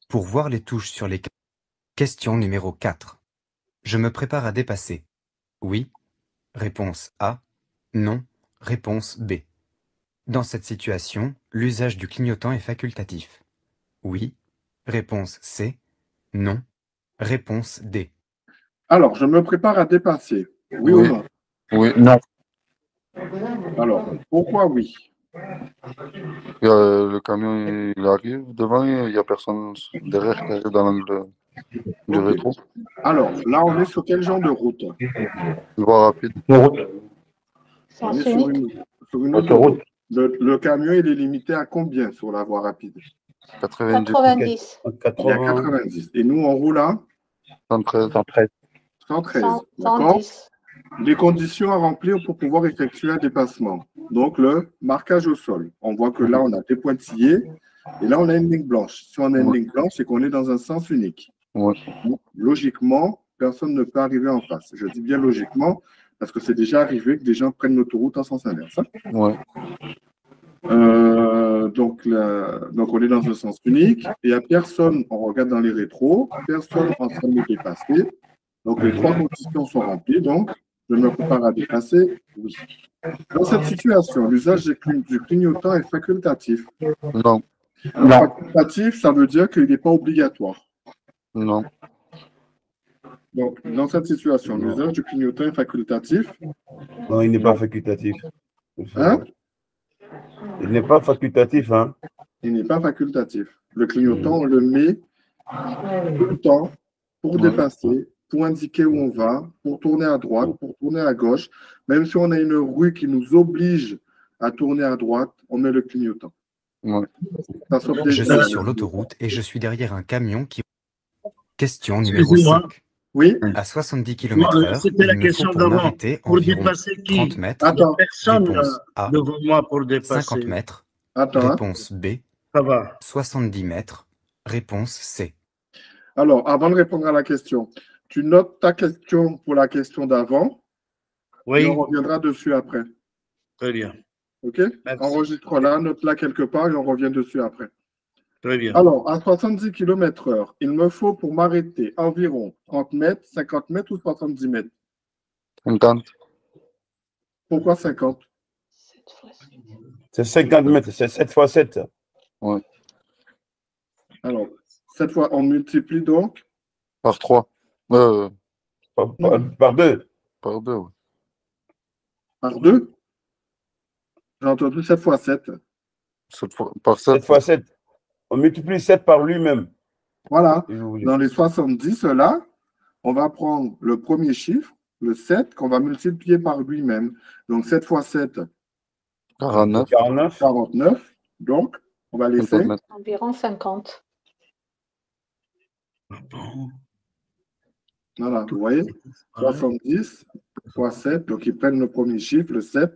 Pour voir les touches sur les... Question numéro 4. Je me prépare à dépasser. Oui. Réponse A. Non. Réponse B. Dans cette situation, l'usage du clignotant est facultatif. Oui. Réponse C. Non. Réponse D. Alors, je me prépare à dépasser. Oui ou Oui. non? Oui. Non. Alors, pourquoi oui? Le camion, il arrive devant, il n'y a personne derrière qui arrive dans l'angle du Ok. rétro. Alors, là, on est sur quel genre de route? Voie rapide. Autoroute. Sens On est sur unique. une Autoroute. autoroute. Le camion, il est limité à combien sur la voie rapide? 90. 90. Il y a 80. 90. Et nous, on roule à 113. 113. 113. D'accord? 110. Les conditions à remplir pour pouvoir effectuer un dépassement. Donc, le marquage au sol. On voit que là, on a des pointillés et là, on a une ligne blanche. Si on a une ligne blanche, c'est qu'on est dans un sens unique. Oui. Donc, logiquement, personne ne peut arriver en face. Je dis bien logiquement parce que c'est déjà arrivé que des gens prennent l'autoroute en sens inverse. Ouais. Donc, on est dans un sens unique. Il n'y a personne, on regarde dans les rétros, personne en train de nous dépasser. Donc, les trois conditions sont remplies. Donc, je me prépare à dépasser. Oui. Dans cette situation, l'usage du clignotant est facultatif. Non. Alors, Non. facultatif, ça veut dire qu'il n'est pas obligatoire. Non. Donc, dans cette situation, l'usage du clignotant est facultatif. Non, il n'est pas facultatif. Hein? Il n'est pas facultatif, hein? Il n'est pas facultatif. Le clignotant, on le met tout le temps pour dépasser, pour indiquer où on va, pour tourner à droite, pour tourner à gauche. Même si on a une rue qui nous oblige à tourner à droite, on met le clignotant. Ouais. Ça sauve des Je vies. suis sur l'autoroute et je suis derrière un camion qui... Question numéro Excusez-moi. 5. Oui, À 70 Moi, km/h, c'était la il me faut question pour d'avant. m'arrêter Pour environ dépasser qui? 30 mètres. Il n'y a attends, personne Réponse A. devant moi pour 50 dépasser. mètres. attends. Réponse B. Ça va. 70 mètres. Réponse C. Alors, avant de répondre à la question, tu notes ta question pour la question d'avant et on Oui, reviendra dessus après. très bien. OK? Merci. Enregistre-la, note-la quelque part et on revient dessus après. Très bien. Alors, à 70 km/h, il me faut pour m'arrêter environ 30 mètres, 50 mètres ou 70 mètres. 50. Pourquoi 50? C'est 50 mètres, c'est 7 x 7. Ouais. Alors, cette fois, on multiplie donc Par 3. Par 2. Par 2, ouais. par 2. J'ai entendu 7 fois 7. Par 7. 7 x 7. On multiplie 7 par lui-même. Voilà. si vous voulez. Dans les 70, là, on va prendre le premier chiffre, le 7, qu'on va multiplier par lui-même. Donc, 7 fois 7, 49. 49. 49. Donc, on va laisser 50 mètres. Environ 50. Voilà, vous voyez, 70 fois 7, donc ils prennent le premier chiffre, le 7.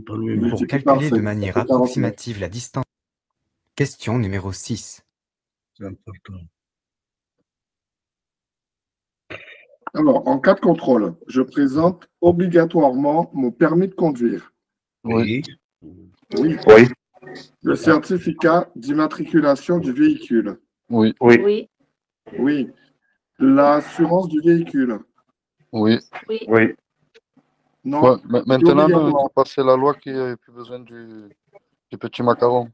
Pour multiplient par calculer 7, de manière ça fait 49. approximative la distance. Question numéro 6. C'est important. Alors, en cas de contrôle, je présente obligatoirement mon permis de conduire. Oui. Oui. Oui. Le certificat d'immatriculation du véhicule. Oui. Oui. Oui. Oui. L'assurance du véhicule. Oui. Oui. Oui. Non. Ouais, c'est maintenant, il obligatoire. faut passer la loi qui n'a plus besoin du petit macaron.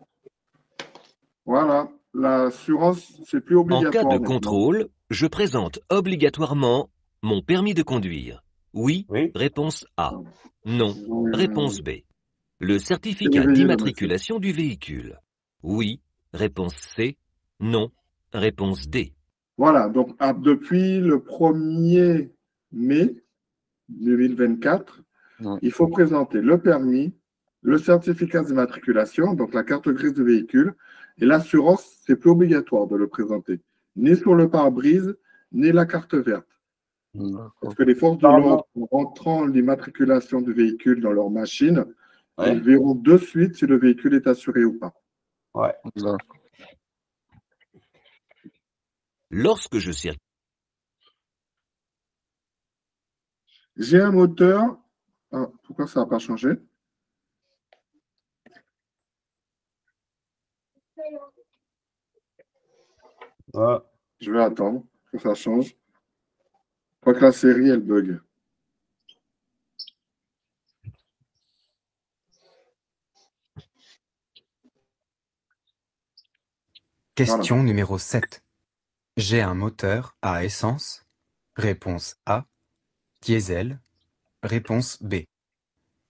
Voilà. L'assurance, c'est plus En cas obligatoire de maintenant. contrôle, je présente obligatoirement mon permis de conduire. Oui, Oui. réponse A. Non, Oui, réponse B. Le c'est certificat réveillé, le monsieur. d'immatriculation du véhicule. Oui, réponse C. Non, réponse D. Voilà. Donc, depuis le 1er mai 2024, Ouais. il faut présenter le permis, le certificat d'immatriculation, donc la carte grise du véhicule, et l'assurance, c'est plus obligatoire de le présenter, ni sur le pare-brise, ni la carte verte. D'accord. Parce que les forces de l'ordre, en rentrant l'immatriculation du véhicule dans leur machine, Ouais. ils verront de suite si le véhicule est assuré ou pas. Ouais. D'accord. Lorsque je circule, J'ai un moteur. Ah, pourquoi ça n'a pas changé? Ouais. Je vais attendre que ça change. Je crois que la série, elle bug. Question numéro 7. J'ai un moteur à essence. Réponse A. Diesel. Réponse B.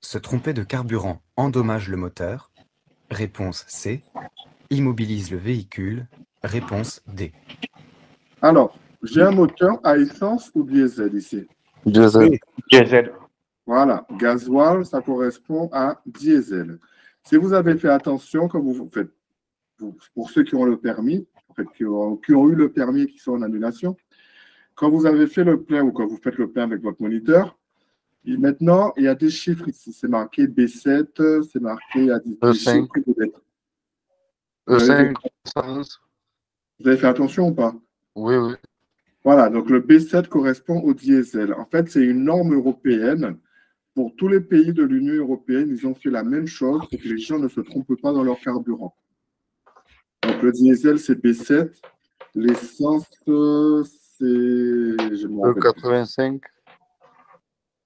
Se tromper de carburant endommage le moteur. Réponse C. Immobilise le véhicule. Réponse D. Alors, j'ai un moteur à essence ou diesel ici? Diesel. Diesel. Voilà, gasoil, ça correspond à diesel. Si vous avez fait attention, quand vous faites, pour ceux qui ont le permis, en fait, qui ont eu le permis et qui sont en annulation, quand vous avez fait le plein ou quand vous faites le plein avec votre moniteur, et maintenant, il y a des chiffres ici. C'est marqué B7, c'est marqué, il y a des E5. chiffres et des lettres. E5. Vous avez fait attention ou pas? Oui, oui. Voilà, donc le B7 correspond au diesel. En fait, c'est une norme européenne. Pour tous les pays de l'Union européenne, ils ont fait la même chose pour que les gens ne se trompent pas dans leur carburant. Donc le diesel, c'est B7. L'essence, c'est. Je me rappelle plus. 85.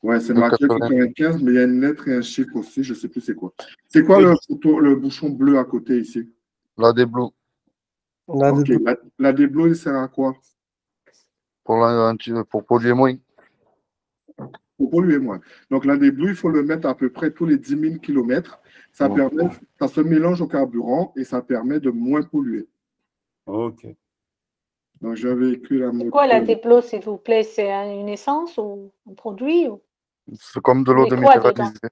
Ouais, c'est Le marqué 95, mais il y a une lettre et un chiffre aussi, je ne sais plus c'est quoi. C'est quoi le bouchon bleu à côté ici? La D-Blue. Ok, la D-Blue, il sert à quoi? Pour polluer moins. Pour polluer moins. Donc la D-Blue, il faut le mettre à peu près tous les 10 000 km. Ça se mélange au carburant et ça permet de moins polluer. Ok. Donc j'ai un véhicule à moteur. C'est quoi la D-Blue, s'il vous plaît? C'est une essence ou un produit C'est comme de l'eau déminéralisée.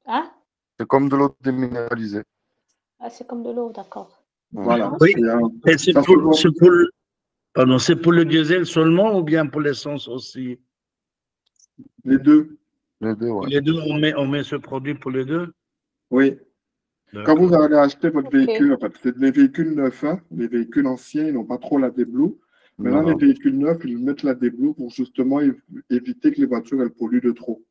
Hein? C'est comme de l'eau déminéralisée. Ah, c'est comme de l'eau, d'accord. Voilà. Oui, et c'est pour le diesel seulement ou bien pour l'essence aussi? Les deux. Les deux, ouais. Les deux, on met ce produit pour les deux? Oui. Quand vous allez acheter votre véhicule, en fait, c'est des véhicules neufs, hein, les véhicules anciens, ils n'ont pas trop la D-Blue. Maintenant, les véhicules neufs, ils mettent la D-Blue pour justement éviter que les voitures elles polluent de trop.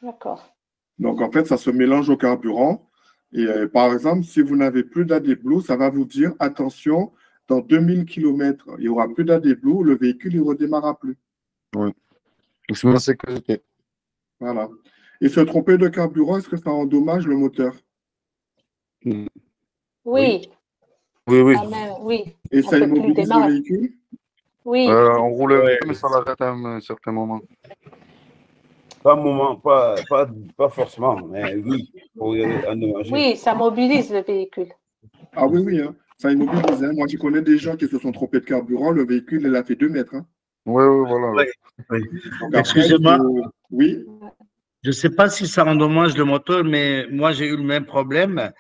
D'accord. Donc, en fait, ça se mélange au carburant. Et par exemple, si vous n'avez plus d'AD-Blue, ça va vous dire, attention, dans 2000 km, il n'y aura plus d'AD-Blue, le véhicule ne redémarrera plus. Oui. C'est ma sécurité. Voilà. Et se tromper de carburant, est-ce que ça endommage le moteur? Oui. Oui, oui. Ah, mais, oui. Et ça immobilise le véhicule? Oui. On roule un peu, mais ça l'arrête à un certain moment. Pas forcément, mais oui. Oui, ça mobilise le véhicule. Ah oui, oui, hein. Ça immobilise. Hein. Moi, je connais des gens qui se sont trompés de carburant, le véhicule, il a fait 2 mètres. Hein. Oui, oui, voilà. Oui. Après, Excusez-moi. Oui. Je ne sais pas si ça endommage le moteur, mais moi, j'ai eu le même problème.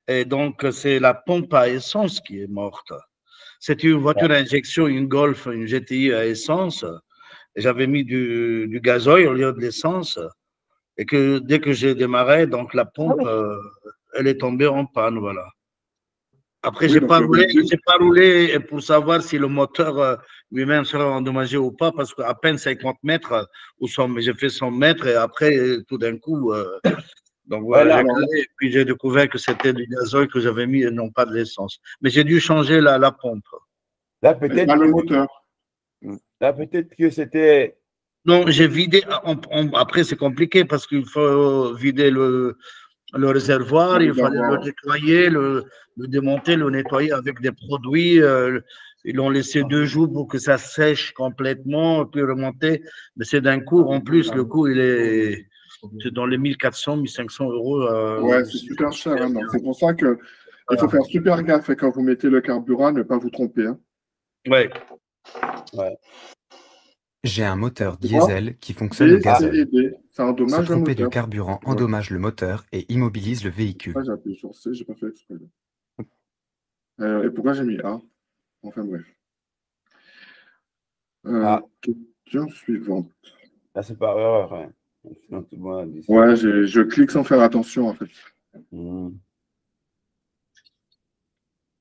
Et donc, c'est la pompe à essence qui est morte. C'était une voiture à injection, une Golf, une GTI à essence. J'avais mis du gasoil au lieu de l'essence. Et que dès que j'ai démarré, donc la pompe, elle est tombée en panne, voilà. Après, Oui, j'ai pas roulé pour savoir si le moteur lui-même serait endommagé ou pas, parce qu'à peine 50 mètres, j'ai fait 100 mètres et après, tout d'un coup, donc voilà, et puis j'ai découvert que c'était du gasoil que j'avais mis et non pas de l'essence. Mais j'ai dû changer la pompe. Là, peut-être le moteur. Là, peut-être que c'était. Non, j'ai vidé. Après, c'est compliqué parce qu'il faut vider le réservoir, il fallait le nettoyer, le démonter, le nettoyer avec des produits. Ils l'ont laissé 2 jours pour que ça sèche complètement, puis remonter. Mais c'est d'un coup, en plus, le coût, c'est dans les 1400, 1500 euros. Ouais, c'est super cher. Hein, c'est pour ça qu'il faut faire super gaffe quand vous mettez le carburant, ne pas vous tromper. Hein. Ouais. J'ai un moteur diesel qui fonctionne au gazole. Ça endommage Se tromper le moteur. de carburant endommage le moteur et immobilise le véhicule. Pourquoi j'ai appuyé sur C, j'ai pas fait exprès. Et pourquoi j'ai mis A? Enfin bref. Question suivante. Là, c'est par erreur. Hein. Ouais, je clique sans faire attention en fait.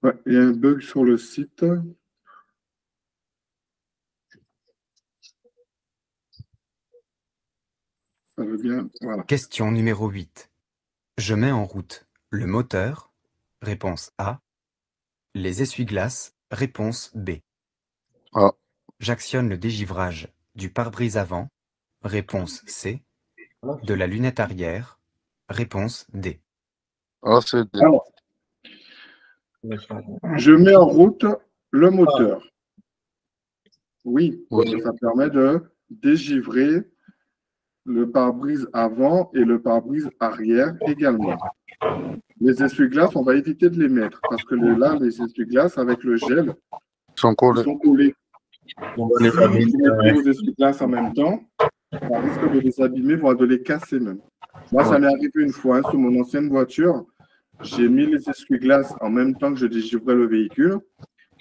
Ouais, il y a un bug sur le site. Ça veut bien. Voilà. Question numéro 8. Je mets en route le moteur. Réponse A. Les essuie-glaces. Réponse B. A. J'actionne le dégivrage. Du pare-brise avant? Réponse C. De la lunette arrière? Réponse D. Ah, c'est D. Alors, je mets en route le moteur. Oui, parce que ça permet de dégivrer le pare-brise avant et le pare-brise arrière également. Les essuie-glaces, on va éviter de les mettre parce que là, les essuie-glaces, avec le gel, Ils sont collés. ils sont collés. On va Si les vous abîmer, mettez vos essuie-glaces en même temps, ça risque de les abîmer, voire de les casser même. Moi, ça m'est arrivé une fois sur mon ancienne voiture. J'ai mis les essuie-glaces en même temps que je dégivrais le véhicule.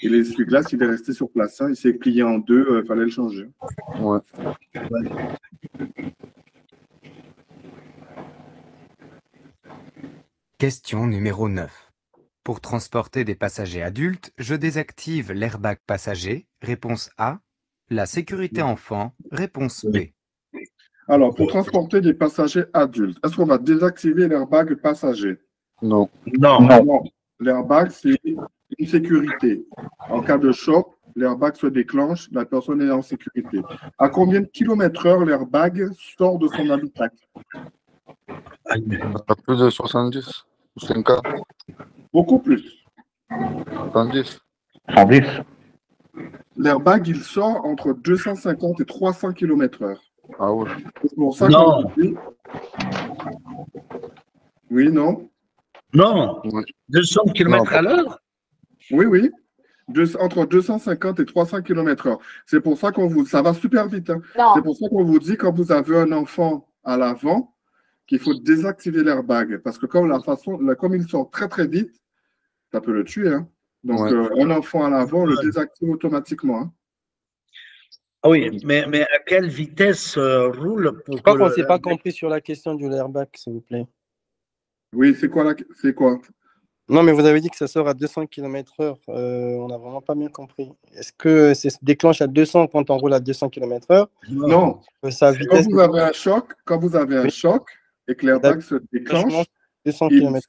Et l'essuie-glace, il est resté sur place. Il s'est plié en deux, il fallait le changer. Ouais. Question numéro 9. Pour transporter des passagers adultes, je désactive l'airbag passager. Réponse A. La sécurité enfant. Réponse B. Alors, pour transporter des passagers adultes, est-ce qu'on va désactiver l'airbag passager? Non. Non. Non. L'airbag, c'est une sécurité. En cas de choc, l'airbag se déclenche, la personne est en sécurité. À combien de km/h l'airbag sort de son habitacle? À plus de 70, 50, Beaucoup plus. 70. 110. L'airbag, il sort entre 250 et 300 km/h. Ah ouais. C'est pour ça Non. qu'on dit... Oui, non? Non. Ouais. 200 km à l'heure? Oui, oui. Entre 250 et 300 km/h. C'est pour ça qu'on vous... Ça va super vite. Non. C'est pour ça qu'on vous dit, quand vous avez un enfant à l'avant, qu'il faut désactiver l'airbag. Parce que comme il sort très, très vite, ça peut le tuer. Donc, Ouais. un enfant à l'avant, on le désactive automatiquement. Ah oui, mais à quelle vitesse roule pour Je crois que qu'on ne le- s'est pas compris sur la question du airbag, s'il vous plaît. Oui, c'est quoi? Non, mais vous avez dit que ça sort à 200 km/h. On n'a vraiment pas bien compris. Est-ce que ça se déclenche à 200 quand on roule à 200 km/h? Non. Sa vitesse... Quand vous avez un choc et que l'airbag se déclenche, 200 km.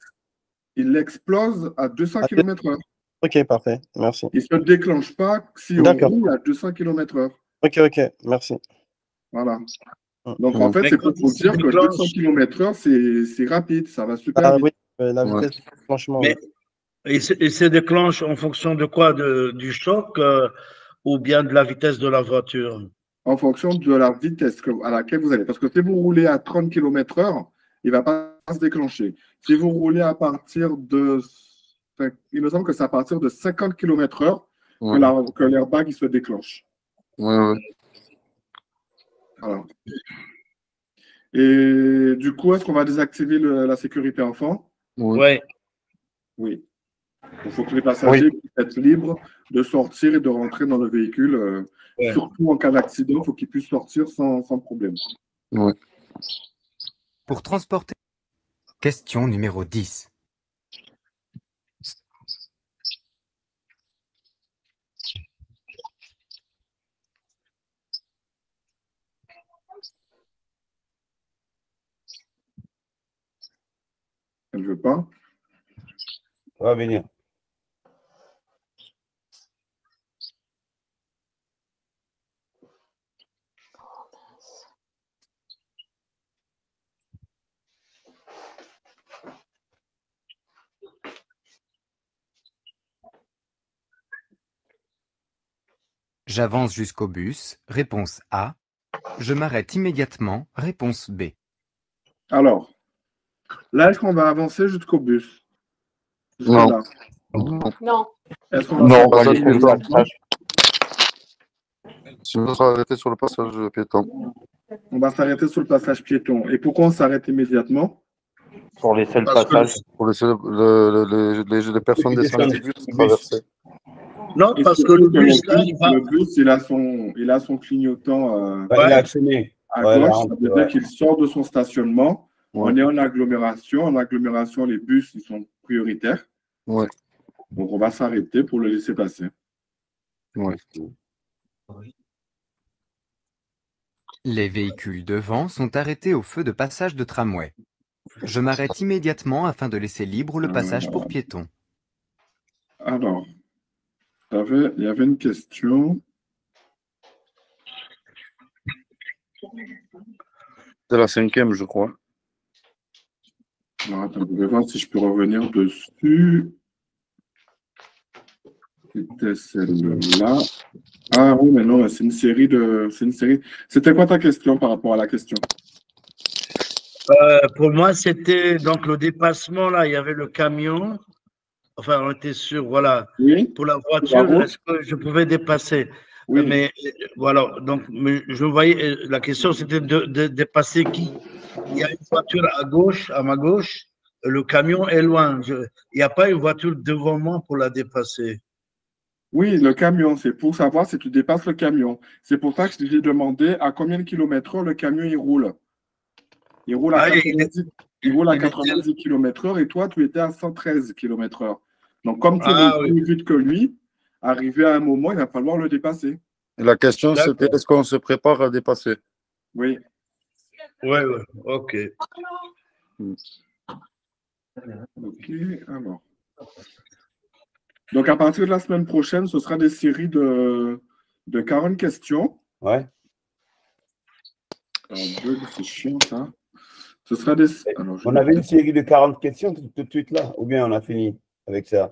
il explose à 200 km/h. Ok, parfait. Merci. Il ne se déclenche pas si on D'accord. roule à 200 km/h. Ok, merci. Voilà. Donc, en fait, Mais c'est quand pour vous il se dire que déclenche- 200 km/h, c'est rapide, ça va super Ah vite. oui, la vitesse de déclenchement. Mais il se déclenche en fonction de quoi? Du choc ou bien de la vitesse de la voiture? En fonction de la vitesse à laquelle vous allez. Parce que si vous roulez à 30 km/h, il ne va pas se déclencher. Si vous roulez à partir de... Il me semble que c'est à partir de 50 km/h que l'airbag il se déclenche. Ouais. Voilà. Et du coup, est-ce qu'on va désactiver la sécurité enfant? Oui. Oui. Il faut que les passagers puissent être libres de sortir et de rentrer dans le véhicule. Surtout en cas d'accident, il faut qu'ils puissent sortir sans problème. Ouais. Pour transporter... Question numéro 10. Elle ne veut pas. Ça va venir. J'avance jusqu'au bus. Réponse A. Je m'arrête immédiatement. Réponse B. Alors, là, est-ce qu'on va avancer jusqu'au bus? Non. Là. Non. Est-ce qu'on va Non, on va s'arrêter laisser le passage. Si on s'arrêter sur le passage piéton. On va s'arrêter sur le passage piéton. Et pourquoi on s'arrête immédiatement? Pour laisser le Parce que- passage. Pour laisser les personnes descendre du bus traverser. Non, Et parce que surtout le bus, là, il va. le bus, il a son clignotant Il a accéléré. à Ouais, gauche. là, Ça veut dire qu'il sort de son stationnement. Ouais. On est en agglomération. En agglomération, les bus, ils sont prioritaires. Ouais. Donc, on va s'arrêter pour le laisser passer. Ouais. Les véhicules devant sont arrêtés au feu de passage de tramway. Je m'arrête immédiatement afin de laisser libre le passage pour piétons. Alors, il y avait une question. C'est la 5e, je crois. Alors, attends, je vais voir si je peux revenir dessus. C'était celle-là. Ah oui, mais non, c'est une série de. C'est une série. C'était quoi ta question par rapport à la question? Pour moi, c'était donc le dépassement, là, il y avait le camion. Enfin, on était sûr, voilà. Oui. Pour la voiture, Bravo. est-ce que je pouvais dépasser? Oui. Mais voilà, donc je voyais, la question c'était de dépasser qui? Il y a une voiture à gauche, à ma gauche, le camion est loin. Il n'y a pas une voiture devant moi pour la dépasser. Oui, le camion, c'est pour savoir si tu dépasses le camion. C'est pour ça que je t'ai demandé à combien de kilomètres le camion il roule. Il roule à 90 km/h et toi, tu étais à 113 km/h. Donc, comme tu es plus vite que lui, arrivé à un moment, il va falloir le dépasser. Et la question, c'était est-ce qu'on se prépare à dépasser? Oui. Oui, ok. Ok, alors. Donc, à partir de la semaine prochaine, ce sera des séries de 40 questions. Ouais. C'est chiant, ça. Ce sera des. Alors, on avait une série de 40 questions tout de suite là, ou bien on a fini avec ça?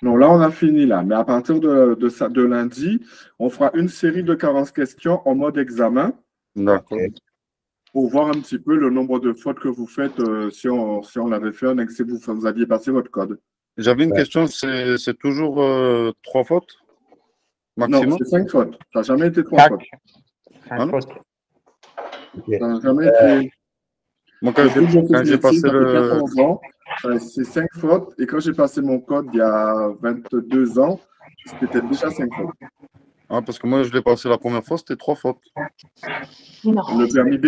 Non, là, on a fini là. Mais à partir de lundi, on fera une série de 40 questions en mode examen. D'accord. Pour voir un petit peu le nombre de fautes que vous faites si on avait fait un excès, vous aviez passé votre code. J'avais une question, c'est toujours 3 fautes maximum? Non, c'est 5 fautes. Ça n'a jamais été 3 fautes. 5 fautes. Ça n'a jamais été. Moi, quand j'ai passé le. 14 ans, c'est 5 fautes. Et quand j'ai passé mon code il y a 22 ans, c'était déjà 5 fautes. Ah, parce que moi, je l'ai passé la première fois, c'était 3 fautes. Non. Le permis B?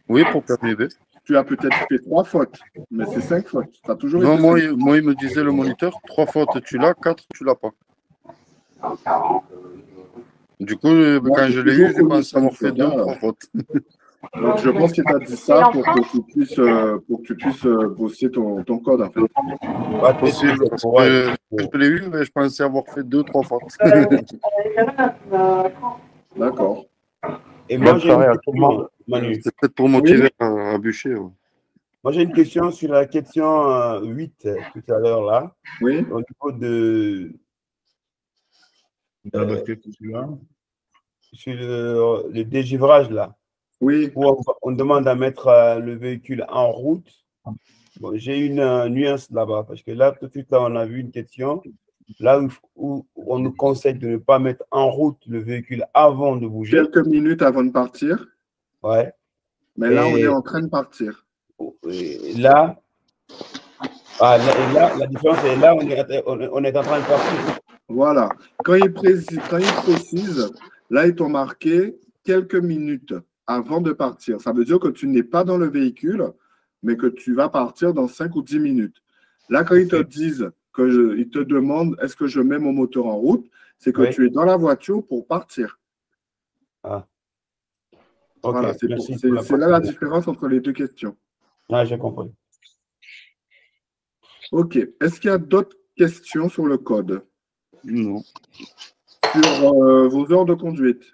Oui, pour permis B. Tu as peut-être fait 3 fautes, mais c'est 5 fautes. Ça a toujours non, été moi, il me disait le moniteur, 3 fautes, tu l'as, 4, tu l'as pas. Du coup, quand je l'ai eu, j'ai pensé avoir fait 2 ou 3 fautes. Donc, je pense qu'il t'a dit ça pour que tu puisses bosser ton code, en fait. Pas possible, parce que je l'ai eu, mais je pensais avoir fait 2 ou 3 fautes. D'accord. Et moi, j'ai une question, Manu. C'est peut-être pour motiver à bûcher. Ouais. Moi, j'ai une question sur la question 8 tout à l'heure, là. Oui. Au niveau de. Sur le dégivrage, là. Oui. Où on demande à mettre le véhicule en route. Bon, j'ai une nuance là-bas, parce que là, tout de suite, là, on a vu une question. Là où on nous conseille de ne pas mettre en route le véhicule avant de bouger. Quelques minutes avant de partir. Ouais. Mais là, on est en train de partir. Là, la différence est là, on est en train de partir. Voilà. Quand il précise, là, ils t'ont marqué quelques minutes avant de partir. Ça veut dire que tu n'es pas dans le véhicule, mais que tu vas partir dans 5 ou 10 minutes. Là, quand ils te disent ils te demandent est-ce que je mets mon moteur en route, c'est que tu es dans la voiture pour partir. Ah. Okay, voilà, c'est là la différence entre les deux questions. Ah, j'ai compris. OK. Est-ce qu'il y a d'autres questions sur le code? Non. Sur vos heures de conduite?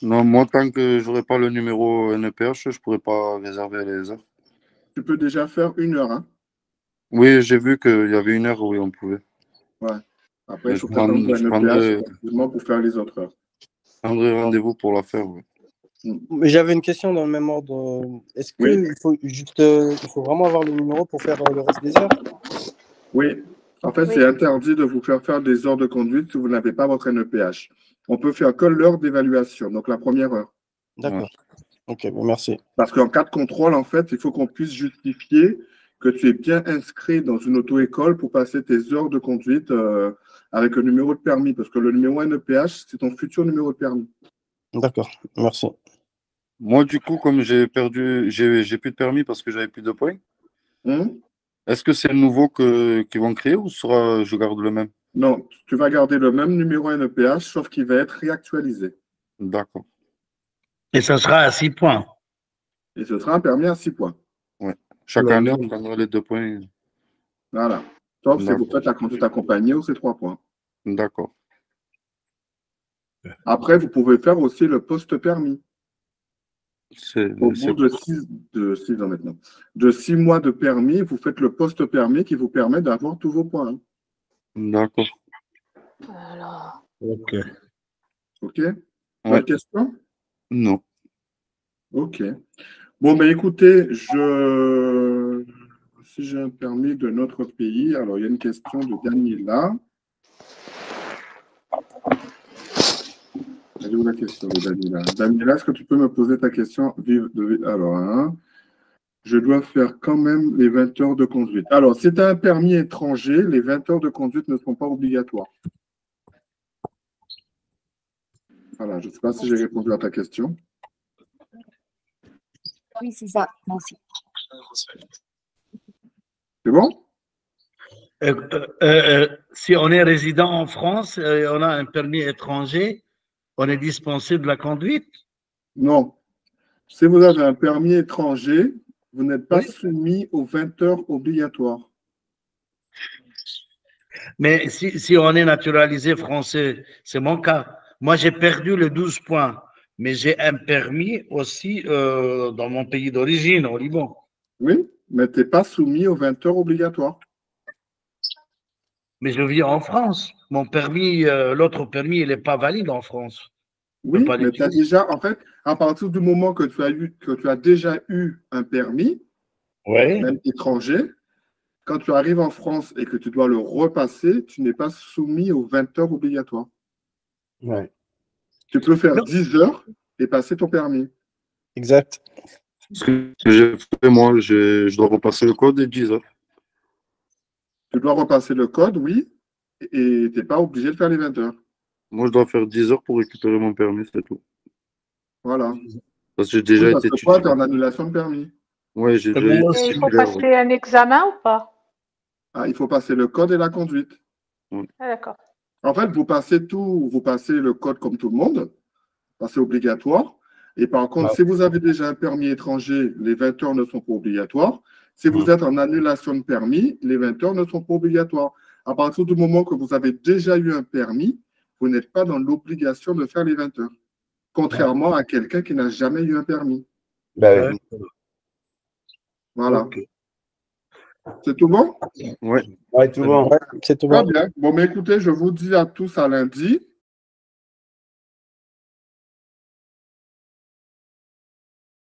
Non, moi, tant que je n'aurai pas le numéro NPH, je ne pourrai pas réserver les heures. Tu peux déjà faire 1 heure, hein? Oui, j'ai vu qu'il y avait 1 heure où on pouvait. Ouais. Après, il faut attendre le NPH pour faire les autres heures. Je prendrai rendez-vous pour la faire, oui. J'avais une question dans le même ordre. Est-ce qu'il faut il faut vraiment avoir le numéro pour faire le reste des heures? Oui. En fait, c'est interdit de vous faire des heures de conduite si vous n'avez pas votre NPH. On peut faire que l'heure d'évaluation, donc la première heure. D'accord. Ok, merci. Parce qu'en cas de contrôle, en fait, il faut qu'on puisse justifier que tu es bien inscrit dans une auto-école pour passer tes heures de conduite avec le numéro de permis. Parce que le numéro NPH, c'est ton futur numéro de permis. D'accord, merci. Moi, du coup, comme j'ai plus de permis parce que j'avais plus de points, est-ce que c'est le nouveau qu'ils vont créer ou je garde le même? Non, tu vas garder le même numéro NPH, sauf qu'il va être réactualisé. D'accord. Et ça sera à 6 points. Et ce sera un permis à 6 points. Oui. Chaque année, on prendra les 2 points. Voilà. Sauf si vous faites la conduite accompagnée ou c'est 3 points. D'accord. Après, vous pouvez faire aussi le post-permis. C'est Au bout de 6 mois de permis, vous faites le post-permis qui vous permet d'avoir tous vos points. Hein. D'accord. Alors, Ok. OK? Ouais. Pas de questions? Non. OK. Bon, ben écoutez, si j'ai un permis de notre pays, alors il y a une question de Daniela. Elle est où la question de Daniela? Daniela, est-ce que tu peux me poser ta question? Alors, hein, je dois faire quand même les 20 heures de conduite. Alors, si tu as un permis étranger, les 20 heures de conduite ne sont pas obligatoires. Voilà, je ne sais pas si j'ai répondu à ta question. Oui, c'est ça. Merci. C'est bon? Si on est résident en France et on a un permis étranger, on est dispensé de la conduite? Non. Si vous avez un permis étranger, vous n'êtes pas Oui. soumis aux 20 heures obligatoires. Mais si on est naturalisé français, c'est mon cas. Moi, j'ai perdu les 12 points, mais j'ai un permis aussi dans mon pays d'origine, au Liban. Oui, mais tu n'es pas soumis aux 20 heures obligatoires. Mais je vis en France. Mon permis, l'autre permis, il n'est pas valide en France. Oui, mais tu as déjà, en fait, à partir du moment que tu as déjà eu un permis, ouais, même étranger, quand tu arrives en France et que tu dois le repasser, tu n'es pas soumis aux 20 heures obligatoires. Ouais. Tu peux faire Non. 10 heures et passer ton permis. Exact. Ce que j'ai fait, moi, je dois repasser le code et 10 heures. Tu dois repasser le code, oui, et tu n'es pas obligé de faire les 20 heures. Moi, je dois faire 10 heures pour récupérer mon permis, c'est tout. Voilà. Parce que j'ai déjà Oui, parce été que toi, tu es titulaire. en annulation de permis. Oui, j'ai Et déjà moi été et il faut titulaire. passer un examen ou pas? Ah, il faut passer le code et la conduite. Ah, d'accord. En fait, vous passez le code comme tout le monde, c'est obligatoire. Et par contre, si vous avez déjà un permis étranger, les 20 heures ne sont pas obligatoires. Si vous êtes en annulation de permis, les 20 heures ne sont pas obligatoires. À partir du moment que vous avez déjà eu un permis, vous n'êtes pas dans l'obligation de faire les 20 heures. Contrairement à quelqu'un qui n'a jamais eu un permis. Ben oui. Voilà. Ok. C'est tout bon? Ouais. Ouais, tout bon. Ouais, c'est tout Très bon. bien. Bon, mais écoutez, je vous dis à tous à lundi.